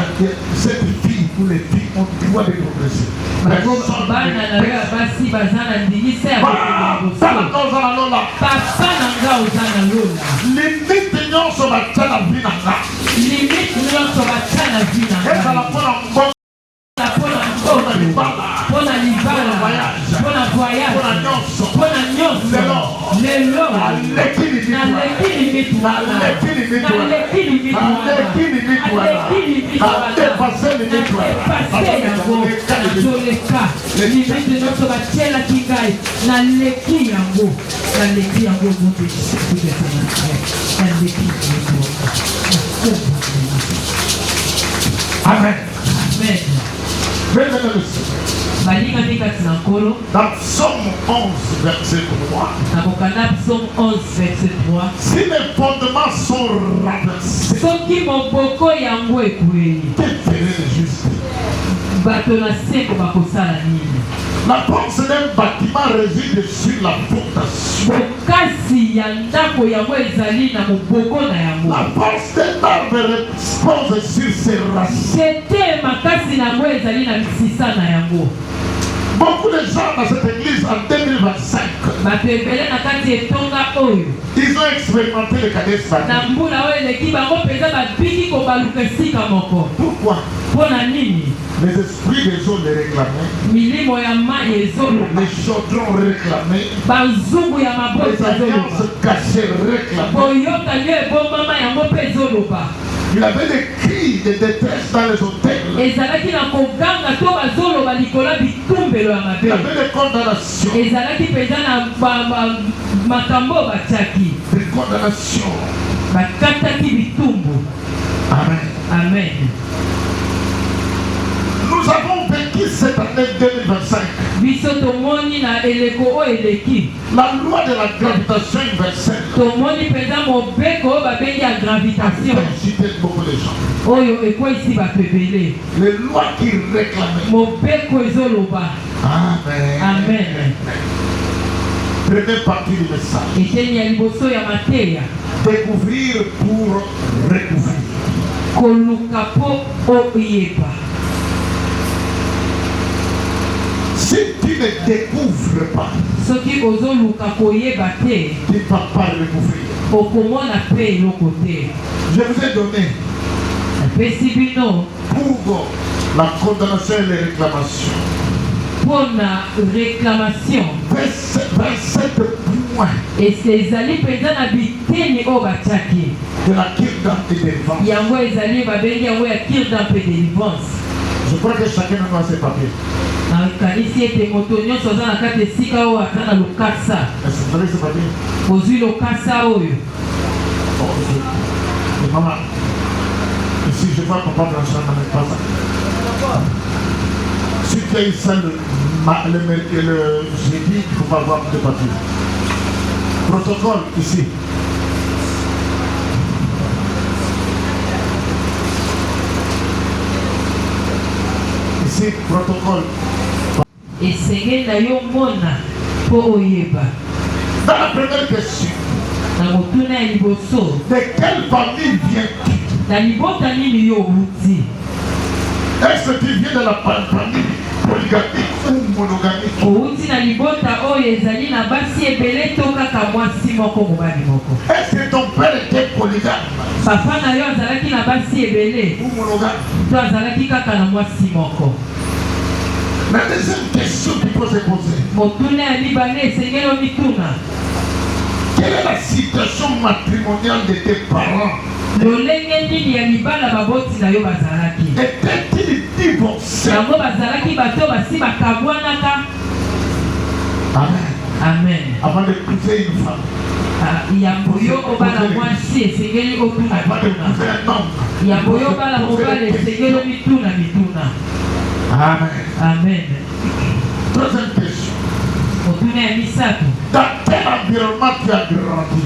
cette fille, tous les filles ont le droit de progresser. Bana na yo basi bazana ndingisa ya kokoboso. Papa na nga ozana lola. Limite nyonso batala vie na nga. Limite nyonso batala vie na nga. Ezala mpona mbongo. Pona libala. Pona voyage. Pona nyonso. Lelo. Aleki limitu wana. Limite nyonso batielaki ngai. Naleki yango. Mungu Amen. Amen. Dans Psaume 11, verset 3. Si les fondements sont renversés, que ferait le juste? La force d'un bâtiment réside sur la fondation. La force d'un arbre repose sur ses racines. Beaucoup de gens dans cette église en 2025, ils ont expérimenté le Kadesh Barnea. Pourquoi? Les esprits des eaux les réclamaient, les chaudrons réclamaient, les alliances cachées réclamaient. Il avait des cris de détresse dans les hôtels. Il avait des condamnations. Des condamnations. Amen. Amen. Nous avons vécu cette année 2025. La loi de la gravitation universelle a agité beaucoup de gens. Les lois qui réclamaient. Amen. Amen. Première partie du message. Découvrir pour recouvrir. Si tu ne découvres pas, tu ne vas pas recouvrir. Je vous ai donné pour la condamnation et les réclamations. Pour la réclamation. 27 points. Et ces alliés présents habitent au Bachaki. De la Kirdan et des vents. Yango les alliés va venir à Kirdan et des vents. Je crois que chacun de nous a ses papiers. Kanisi était motonio soza na kate sika o atana lokasa. Est-ce que vous avez ces papiers? Ozui lokasa oyo. Maman, ici je vois papa Blanchard dans mes pas. Si tu as eu ça le jeudi, il ne faut pas avoir de papier. Protocole ici. Ici, protocole. Et c'est là yo mona pour oyeba. Dans la première question, de quelle famille viens-tu? Est-ce que tu viens de la famille polygamique ou monogamique? Est-ce que ton père était polygame ou monogame? La deuxième question qu'il faut se poser. Quelle est la situation matrimoniale de tes parents? Étaient-ils divorcés? Amen. Amen. Avant d'épouser une femme. Avant d'épouser un homme. Amen. Amen. Troisième question. Dans quel environnement tu as grandi?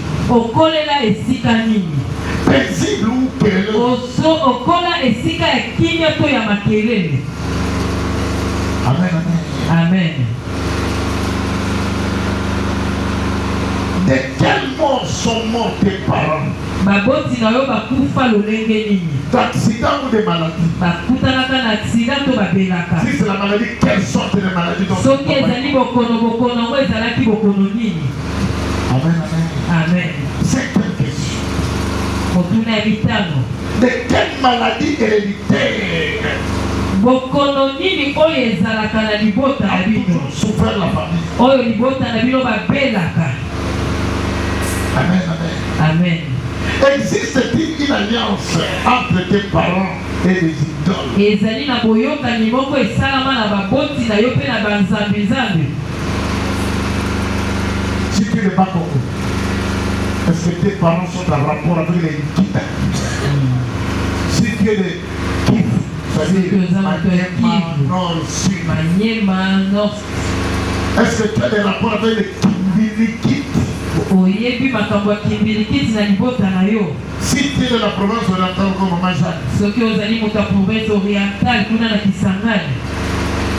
Paisible ou quel? Amen, amen. Amen. De quel mort sont morts tes parents? D'accident ou de maladie? Si c'est la maladie, quelle sorte de maladie? Amen, amen. Amen. Cinquième question. De quelle maladie héréditaire a toujours souffert la famille? Amen, amen. Amen. Existe-t-il une alliance entre tes parents et les idoles? Si tu n'es pas connu, est-ce que tes parents sont en rapport avec les guides? Si tu es des kiff, c'est-à-dire Nord, Sud, est-ce que tu as des rapports avec les Kimbilikites? Si tu es de la province orientale comme Maman Jeanne,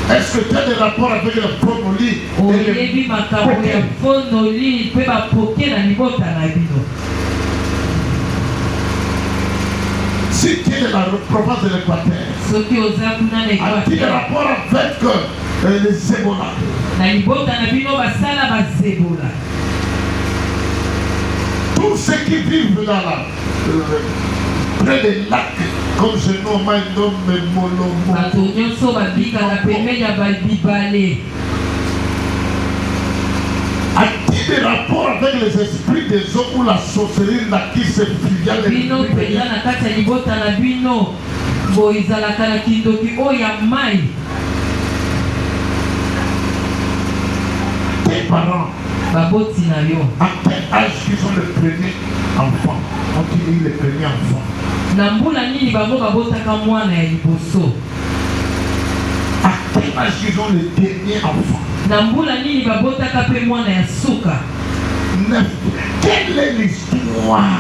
est-ce que tu as des rapports avec le Fonoli et si tu es de la province de l'Équateur, as-tu des rapports avec les Ebola? Tous ceux qui vivent dans la près des lacs, comme je nomme un homme Molomo. A-t-il des rapports avec les esprits des hommes ou la sorcellerie là qui se filiale? Tes parents, à quel âge ils sont les premiers enfants? Ont-ils eu les premiers enfants? À quel âge ils ont les derniers enfants? Quelle est l'histoire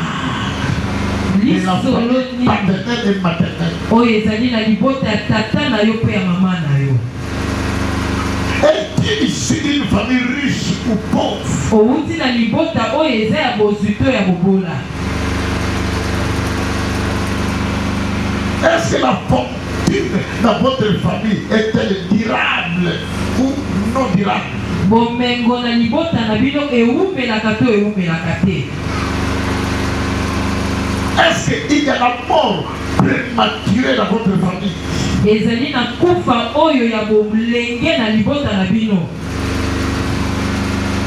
de la famille paternelle et maternelle? Est-il issu d'une famille riche ou pauvre? Est-ce que la fortune dans votre famille est-elle durable ou non durable? Est-ce qu'il y a la mort prématurée dans votre famille?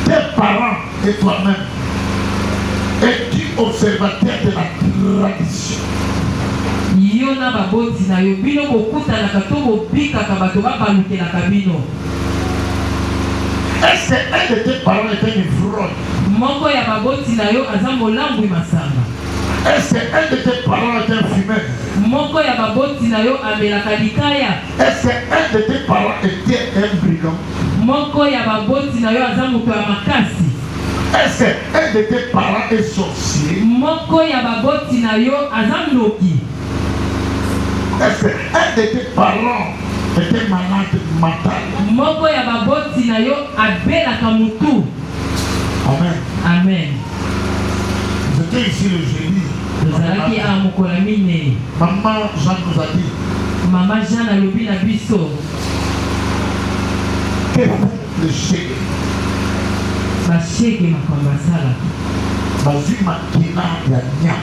Tes parents et toi-même, es-tu observateur de la tradition? Est-ce qu'un de tes parents était une fraude? Est-ce qu'un de tes parents était un fumeur? Est-ce qu'un de tes parents était un brigand? Est-ce qu'un de tes parents est sorcier? Est-ce qu'un de tes parents était malade mental? Amen. Amen. J'étais ici le jeudi. Maman Jeanne nous a dit. Maman Jeanne a lobi na biso. Que font les chèques? Ma chèque ma kombasala. Bazi makina ya nya.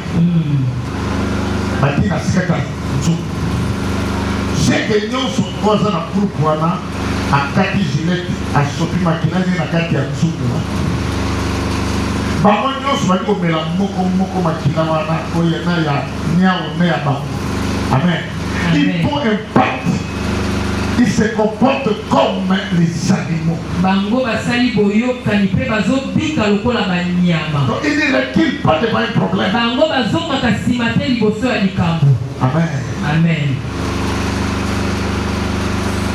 Makina skata. Chèque nyonso koza na groupe wana akati gilet asopi makinani na kati ya nzungu bango nyonso bali komela moko makina wana oyo na ya niao ne ya bango. Amen. Il faut un pacte. Ils se comportent comme les animaux. Bango basali boyokani pe bazobika lokola banyama. Donc il ne recule pas devant un problème. Bango bazongaka nsima te liboso ya likambo. Amen. Amen.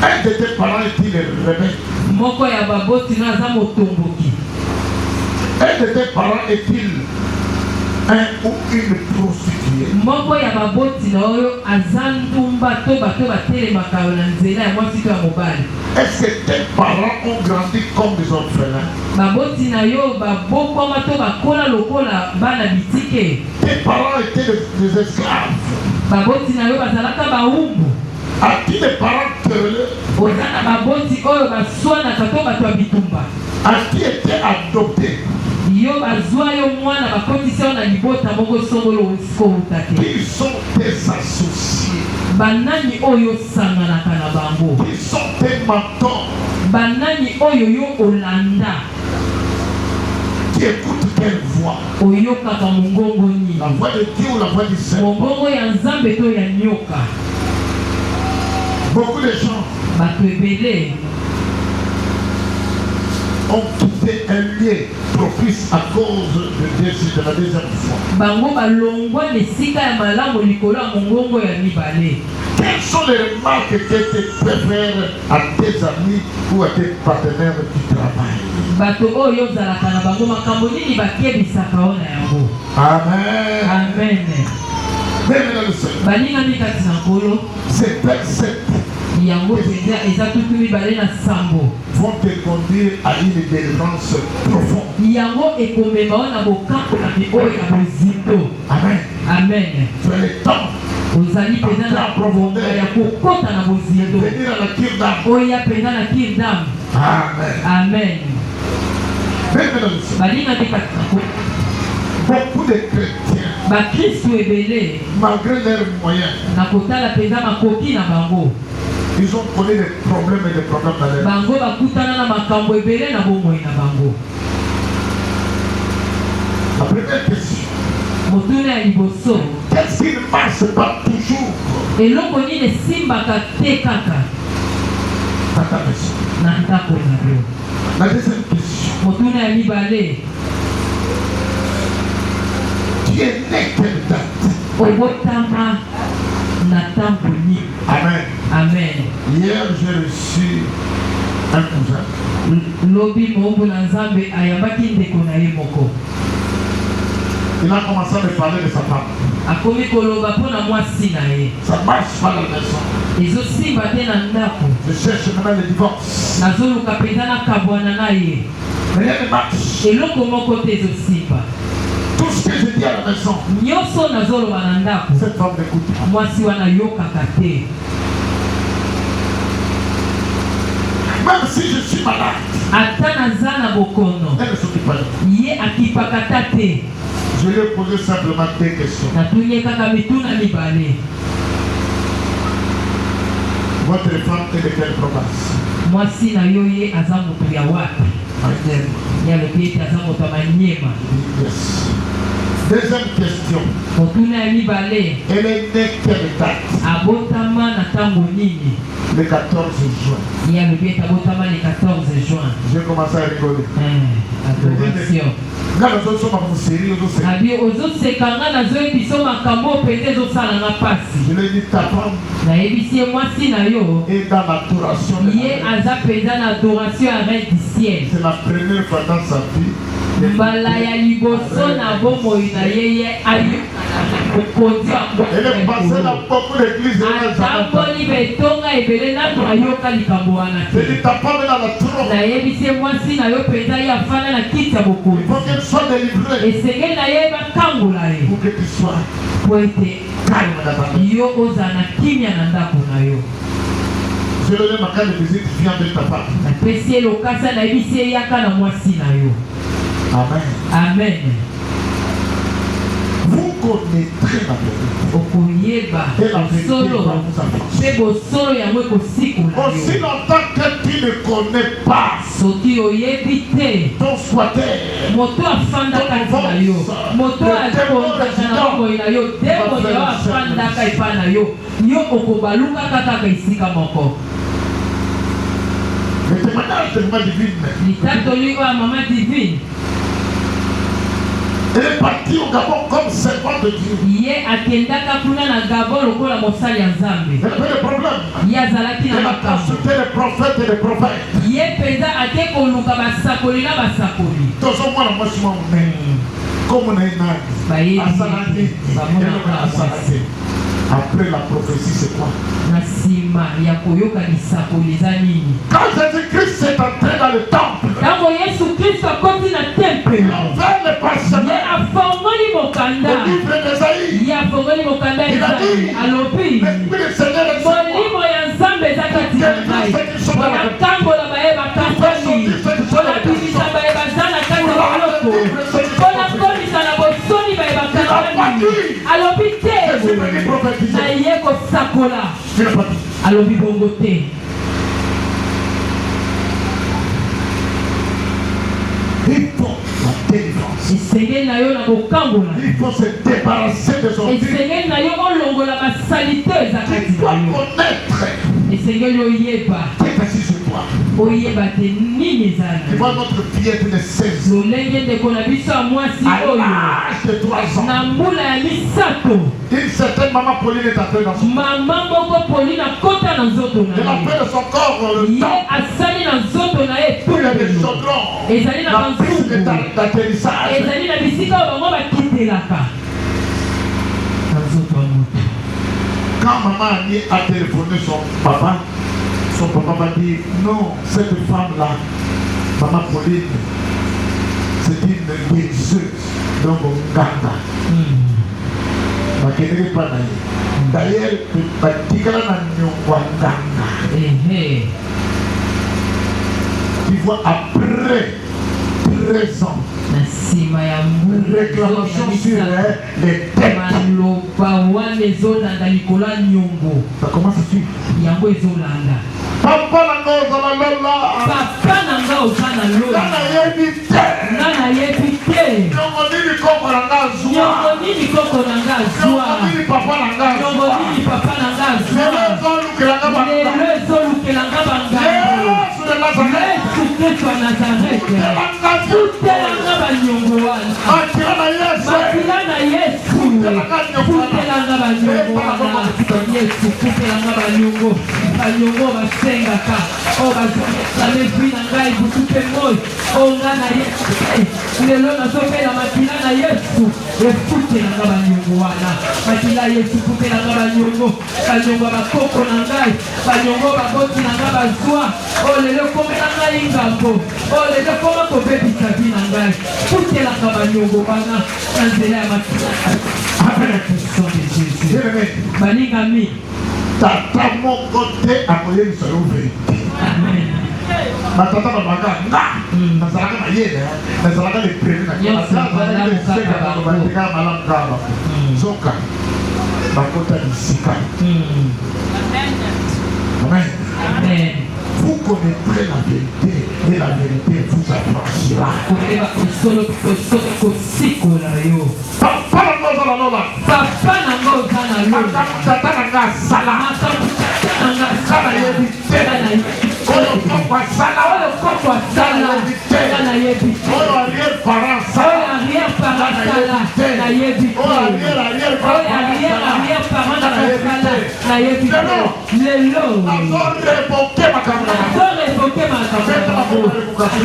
Un de tes parents est-il rebelle? Moko ya baboti na aza motomboki. Un de tes parents est-il un ou une prostituée? Moko ya baboti na oyo aza ndumba to bato batelemaka na nzela ya mwasi to ya mobali. Est-ce que tes parents ont grandi comme des orphelins? Baboti na yo babokoma to bakola lokola bana bitike. Tes parents étaient des esclaves. Baboti na yo bazalaka baumbu. As-tu des parents querelleux? Ozana baboti oyo baswanaka to bato ya bitumba. As-tu été adopté? Yo bazwa yo mwana bakotisi yo na libota moko songolo osikohuta te. Qui sont tes associés? Banani oyo sanganaka na bango. Qui sont tes mentors? Banani oyo yo olanda. Qui écoute quelle voix? Oyokaka mongongo nini? La voix de Dieu ou la voix du Seigneur? Mongongo ya nzambe to ya nyoka. Beaucoup de gens bato ebele ont quitté un lieu propice à cause de la deuxième fois. Bango balongwa nesika ya malamu likolo ya mongongo ya mibale. Quelles sont les remarques que tu préfères à tes amis ou à tes partenaires qui travaillent? Bato oyo ozalaka na bango makambo nini bakebisaka ona yango? Amen. Amen. Même dans le Seigneur. Balingami kati na nkolo. Ces textes yango penza eza tutu mibale na sambo. Vont te conduire à une délivrance profonde. Yango ekomema ona bokakolami oyo ya bozindo. Amen. Amen. Tu as le temps. Ozali penza na profondeur ya kokota na bozindo. Venir à la cure d'âme. Oya penza na cure d'âme. Amen. Amen. Même dans le Seigneur. Balingami kati na nkolo. Beaucoup de chrétiens, bakristu ebele malgré leurs moyens, na kotala penza makoki na bango, ils ont connu des problèmes et des problèmes dans leur vie. bango bakutana na makambo ebele na bomoi na bango. La première question, motuna ya liboso, qu'est-ce qui ne marche pas toujours eloko nini esimbaka te kaka dans ta maison? na ndako na yo? La deuxième question, motuna ya mibale, tu es né quelle date? obotama na ntango nini? Amen. Amen. Hier, j'ai reçu un cousin. Lobi moombo na nzambe ayambaki ndeko na ye moko. Il a commencé à me parler de sa femme. Akomi koloba mpo na mwasi na ye. Ça ne marche pas dans la maison. Ezosimba te na ndako. Je cherche maintenant le divorce. Nazoluka penza nakabwana na ye. Rien ne marche. Eloko moko te ezosimba. Tout ce que je dis à la maison, Nyonso nazoloba na ndako. cette femme n'écoute pas. Mwasi wana yokaka te. Même si je suis malade, Ata naza na bokono. elle ne s'occupe pas de moi. Ye akipaka ta te. Je lui ai posé simplement deux questions. Natuni kaka mituna mibale. Votre femme est de quelle province? Mwasi na yo ye aza moto ya wapi? Manième. Yalobi ete aza moto ya Maniema. Yes. Deuxième question. Motuna ya mibale. Elle est née quelle date? Abotama na ntango nini? Le 14 juin. Yalobi ete abotama le 14 juin. J'ai commencé à rigoler. Adoration. Quand nous sommes comme série, nous sommes. Abi ozoseka nga nazoyebiso makambo mpenza ezosala nga pasi. Je lui ai dit, ta femme Nayebisi ye mwasi na yo est dans l'adoration de ye Dieu. aza mpenza na adoration ya reine du ciel. C'est la première fois dans sa vie. Mbala ya liboso na bomoi na ye ye ayokana mokonzi wa Elle est passée dans beaucoup d'églises. atamboli betonga ebele natu ayoka likambo wana Je te. dis, ta femme est dans la trompe. Nayebisi ye mwasi na yo mpenza ye afanda na kiti ya Il bokonzi. faut qu'elle soit délivrée Esengeli na ye bakangola ye pour que tu sois po ete calme dans ta vie. yo ozala na kimia na ndako na yo. Je lui ai dit, ma carte de visite, viens avec ta femme. Napesi ye lokasa nayebisi ye yaka na mwasi na yo. Amen. Amen. Vous connaîtrez la vérité. Okoyeba koyeba et la vérité solo va vous affranchir. pe bosolo yango ekosikula Aussi longtemps que tu ne connais pas soki oyebi te ton squatter, moto afanda kati na yo moto akonzaka na bokoyi na yo demoni oyo afandaka epai na yo yo okobalukaka kaka esika moko. le témoignage de ma divine, litatoli oyo ya mama divine elle est partie au Gabon comme servante de Dieu. ye akendaka kuna na Gabon lokola mosali ya Nzambe. Elle avait des problèmes. ye azalaki na Elle a makambo consulté les prophètes et les prophètes. ye mpenza ake koluka basakoli na basakoli. Tous au moins la moitié comme on a une Baye Asalani, bamonaka mwasi. après la prophétie, c'est quoi? na nsima ya koyoka lisakoli eza nini? Quand Jésus-Christ est entré dans le temple, ntango yesu kristo akoti na il tempelo a ouvert les ye parchemins, afongoli mokanda le livre d'Ésaïe. ye afongoli mokanda ya Nzambe alobi L'Esprit du Seigneur est sur moi. molimo ya Nzambe eza kati na ngai mpona kambola bayebaka soni mpona bimisa bayebasa na kati ya boloko mpona komisa na bosoni bayebaka nani alobi te naye kosakola Il n'a pas dit. alobi bongo te. Il faut la délivrance. esengeli na yo na kokambola Il faut se débarrasser de son vie. esengeli na yo olongola basali te eza Tu kati dois na yo connaître esengeli oyeba qui est assis sur toi. oyeba te nini Tu ezali vois notre fillette de 16 ans. lolenge ndeko na biso ya mwasi À oyo l'âge de 3 ans. na mbula ya misato Une certaine maman Pauline est entrée dans son corps. mama moko Pauline akota na nzoto Elle na a ye fait de son corps le ye temps. asali na nzoto na ye Il y a des etumbelo chaudrons. ezali na La piste banzungu d'atterrissage. ezali na bisika oyo bango bakitelaka na nzoto ya moto. Quand maman Annie a téléphoné son papa va dire non, cette femme-là, maman Pauline, c'est une guérisseuse. Donc, on garde. Bakendeke pas naye. D'ailleurs, batikala na nyongwa nganga. Ehe. Tu vois, après 13 ans, na nsima ya réclamation sur les têtes. maloba wana ezolanda likolo ya nyongo Ça commence à suivre. yango ezolanda Papa nanga ozala lola. papa na nga oza na lola Nga nayebi te. nga nayebi te Nyongo nini koko nanga azwa. nyongo nini koko na nga azwa Nyongo nini papa nanga nyongo azwa. nini papa na nga Lelo azwa ezolukelanga lelo banga. ezolukelanga bangambo Yesu de Nazareth. yesu kristo ya nazarete Elanga futelanga banyongo wana Akira na Yesu. makila na yesu futelanga banyongo wana yesu futelanga banyongo banyongo basengaka oyo bazala evi na ngai butu mpe moi oyo nga na yesu lelo nazopela makila na yesu efutelanga banyongo wana makila ya yesu futelanga banyongo banyongo bakoko na ngai banyongo baboti na ngai bazwa oyo lelo komela ngai ngambo oyo lelo koma kobebisa vi na ngai futelanga banyongo wana na nzela ya makila Amen. Son de Jésus. Bien-aimé, Balingami. tata moko te akoyebisa yo verité. Amen. Batata babaka nga nazalaka mayele nazalaka le premier nabatika malamu kaba zoka bakota bisika. Amen. Amen. Vous connaîtrez la vérité et la vérité vous affranchira. Kubeba kusolo kusikola yo. Papa nanga ozala lola. Papa nanga oza na lola. Tata nanga asala. Tata nanga Kala yebi te. Oyo koko asala. Oyo koko asala. Na yebi te. Oyo arrière parent asala. Oyo arrière parent asala. Na yebi te. Oyo arrière Oyo arrière parent asala. Na yebi te. Lelo. azorevoke makambo na bango. azorevoke makambo na bango.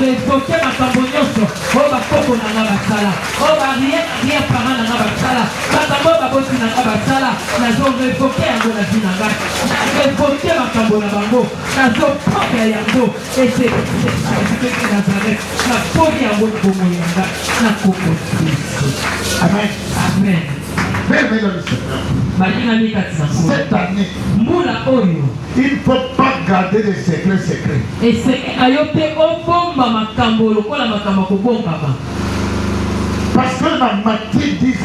Revoke makambo nyonso oyo bakoko na nga basala oyo barrière parent na nga basala makambo oyo baboti na nga basala nazorevoke yango na vi na ngai narevoke makambo na bango nazopaka yango ezeeeki nazaret naponi yango bomo ya ngai na koko kristo. Amen. Amen. Bien-aimé dans le Seigneur, balingami kati na nkolo cette année, mbula oyo il ne faut pas garder des secrets. esengeka yo te obomba makambo lokola makambo ya kobombama Parce que dans Matthieu 10,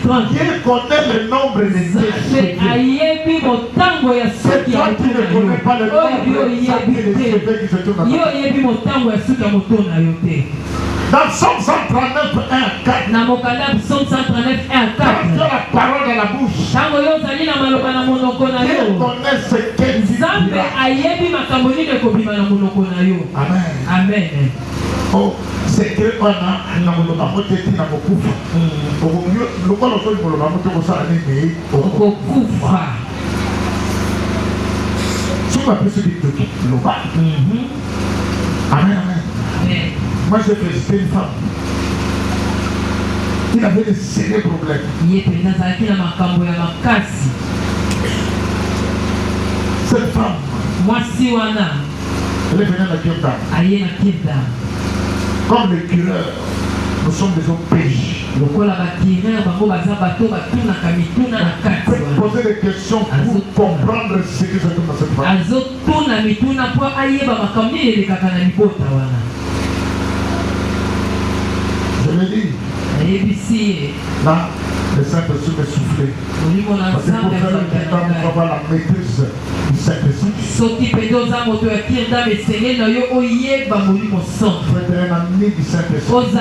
30, Dieu connaît le nombre de C'est Dieu. Toi, tu ne connais pas le nombre de qui se tournent à dans Psaume 139, 1, 4, quand tu as la parole dans la bouche, Dieu connaît ce qu'elle dit. Amen. Oh, c'est que on a na moloba moteti na mokufa. Oyo lokolo so moloba motoko sala nini okufa. Souma peut se dire que loba. Amen, amen. Moi j'ai fait une femme. Il avait des sérieux problèmes. Cette femme, elle est venue à la Kirdam. Comme les cureurs, nous sommes des hommes péchés. Vous poser des questions pour comprendre ce que c'est dans cette femme. Je l'ai dit. Là, le Saint-Esprit m'est soufflé. Parce que pour faire le kingdom, il faut avoir la maîtrise du Saint-Esprit. Il faut être un ami du Saint-Esprit. Il faut être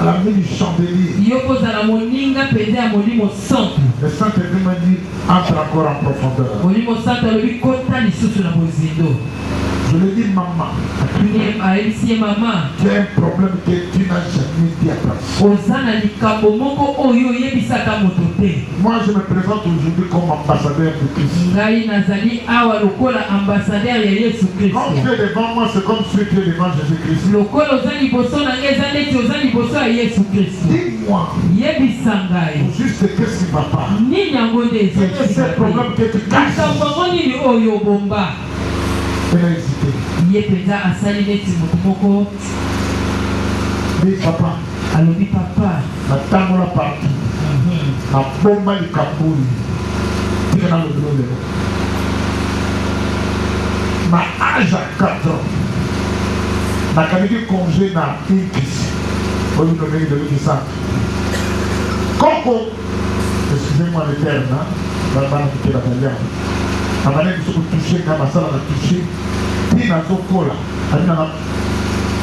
un ami du chandelier. Le Saint-Esprit m'a dit, entre encore en profondeur. Je lui dis, maman, tu as un problème que tu n'as jamais dit à personne. Moi, je me présente aujourd'hui comme ambassadeur de Christ. Quand tu es devant moi, c'est comme si tu es devant Jésus-Christ. Dis-moi, juste qu'est-ce qui ne va pas. Quel est ce problème que tu caches? Elle a hésité. Mais papa, la table la partie, la bombe du Kaboul, tu es dans le bureau. Ma âge à 4 ans, ma qualité congé dans une piste. Au lieu de donner de l'autre. Coco, excusez-moi le terme, la banane qui est la dernière. La banane qui se touche, quand ma salle a touché, puis dans son col, elle a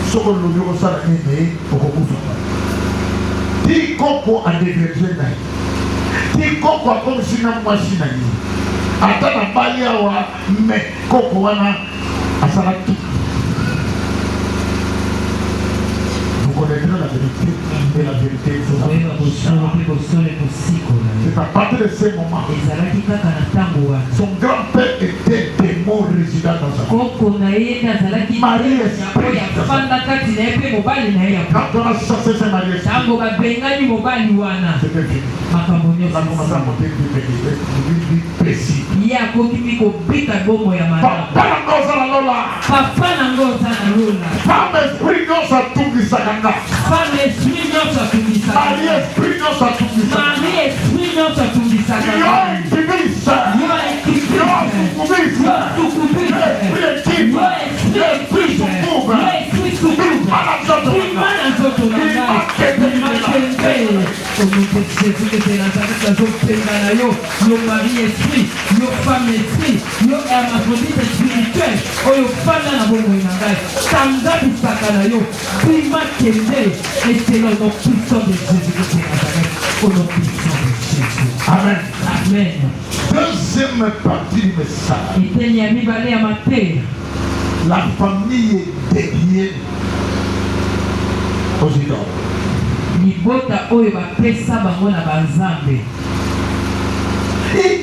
soko le bureau ça la nene pour kufa. Ti Coco a divergé na. Ti Coco a comme si na machine na ni. Ata na bali awa me Coco wana asala tout. Vous connaissez la vérité et la vérité vous c'est à partir de ce moment son grand-père était démon résident dans sa vie. Marie esprit. Quand on a chassé ce mari esprit, c'était fini. On a commencé à monter une précis. Papa femme esprit non ça tout qui s'aganda. Marie esprit non ça tout qui Amen. Amen. Deuxième partie du message. La famille est dédiée aux idoles. Il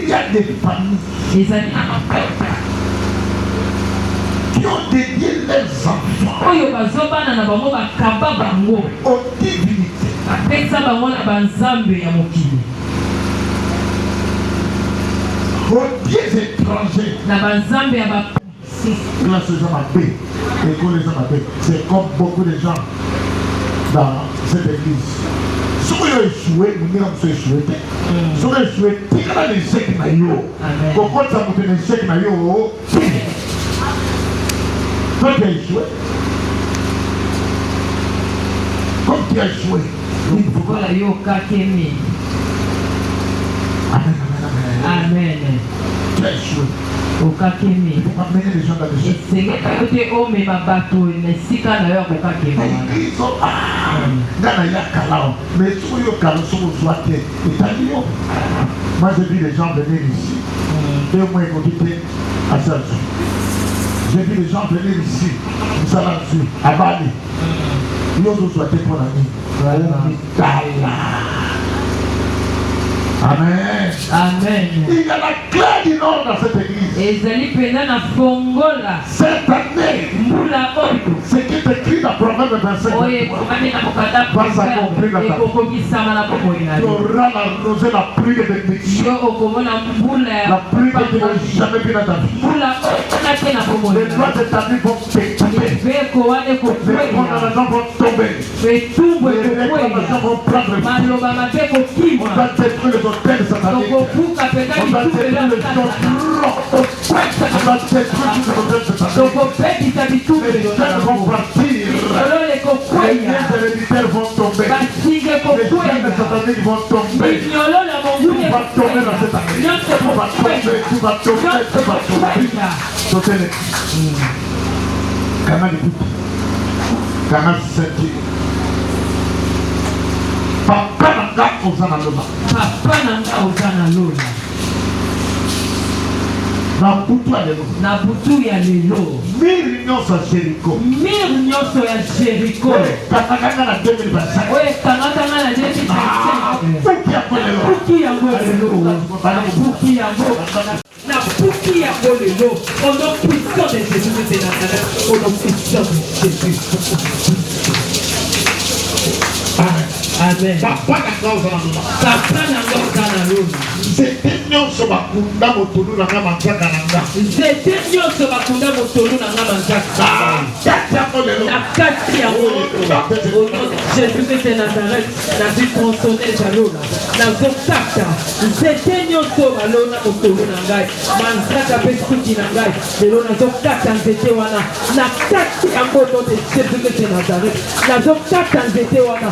y a des familles qui ont dédié leurs enfants aux divinités. Aux dieux étrangers. C'est comme beaucoup de gens dans cette église. Si vous avez échoué, nous avons échoué. Si vous avez échoué, vous avez l'échec. Pourquoi ça vous fait l'échec? Toi, tu as échoué. tu as joué. Voilà, yo kakemi. Amen. Amen. Tu as joué. Okakemi. Il faut amener les gens dans le ciel. Esenge kayote ome mabato mesika na yo kokakema. Ils ont dans la kalao. Mais si vous avez soit moi j'ai vu les gens venir ici. Et moi écouter à ça. J'ai vu les gens venir ici. Nous allons dessus à Bali. Nous nous souhaitons pour l'année. Amen. Amen. Il y a la clé du nom dans cette église. Ezali pena na fongola. Cette année, Mbula oyo. ce qui est écrit dans Proverbe 25. Oye komami na mokanda ekokobisama na bomoi na Tu yo. auras la rosée, la pluie de bénédiction. Yo okomona mbula La pluie que tu n'as jamais vue dans ta vie. mbula ona te na bomoi Les droits de ta vie vont tomber. veko wana Les ekokwea condamnations vont tomber. etumbu Les réclamations ekokwea vont prendre vie. maloba mabe On kokima va détruire les hôtels sataniques. tokobuka mpenza On va bitumbu détruire les elakata gens. On va détruire tous les hôtels sataniques. tokobebisa bitumbu Les chaînes vont partir. elolo Les ekokwea liens héréditaires vont tomber. basinga Les chaînes ekokwea sataniques vont tomber. minyolo na mongulu Tout va tomber dans cette année. nyonso Tout va tomber, ekokwea tout va tomber, tout va tomber. Sautez-les. Canal écoute. Canal sentir. Papa n'a pas osé dans le bas. papa nanga oza na lola Dans tout toi les mots. na butu ya lelo Mille nyonso à Jéricho. mire nyonso ya jeriko Katagana na 2025. oyo ekangakanga na 2025 Fuki ya kolelo. puki yango lelo puki yango na puki yango lelo au nom puissant de Jésus de Nazareth au nom puissant de Jésus. Amen. Papa n'a pas osé dans le bas. Papa nanga oza na lola C'était nyonso bakunda motulu na nga manzaka na nga. nzete nyonso bakunda motolu nanga manzaka Kati ya kolelo. na kati yango au nom de Jésus de Nazareth nazwi tronçonneuse ya lola nazokata nzete nyonso balona motolu na ngai manzaka mpe suki na ngai lelo nazokata nzete wana na kati yango au nom de Jésus de Nazareth nazokata nzete wana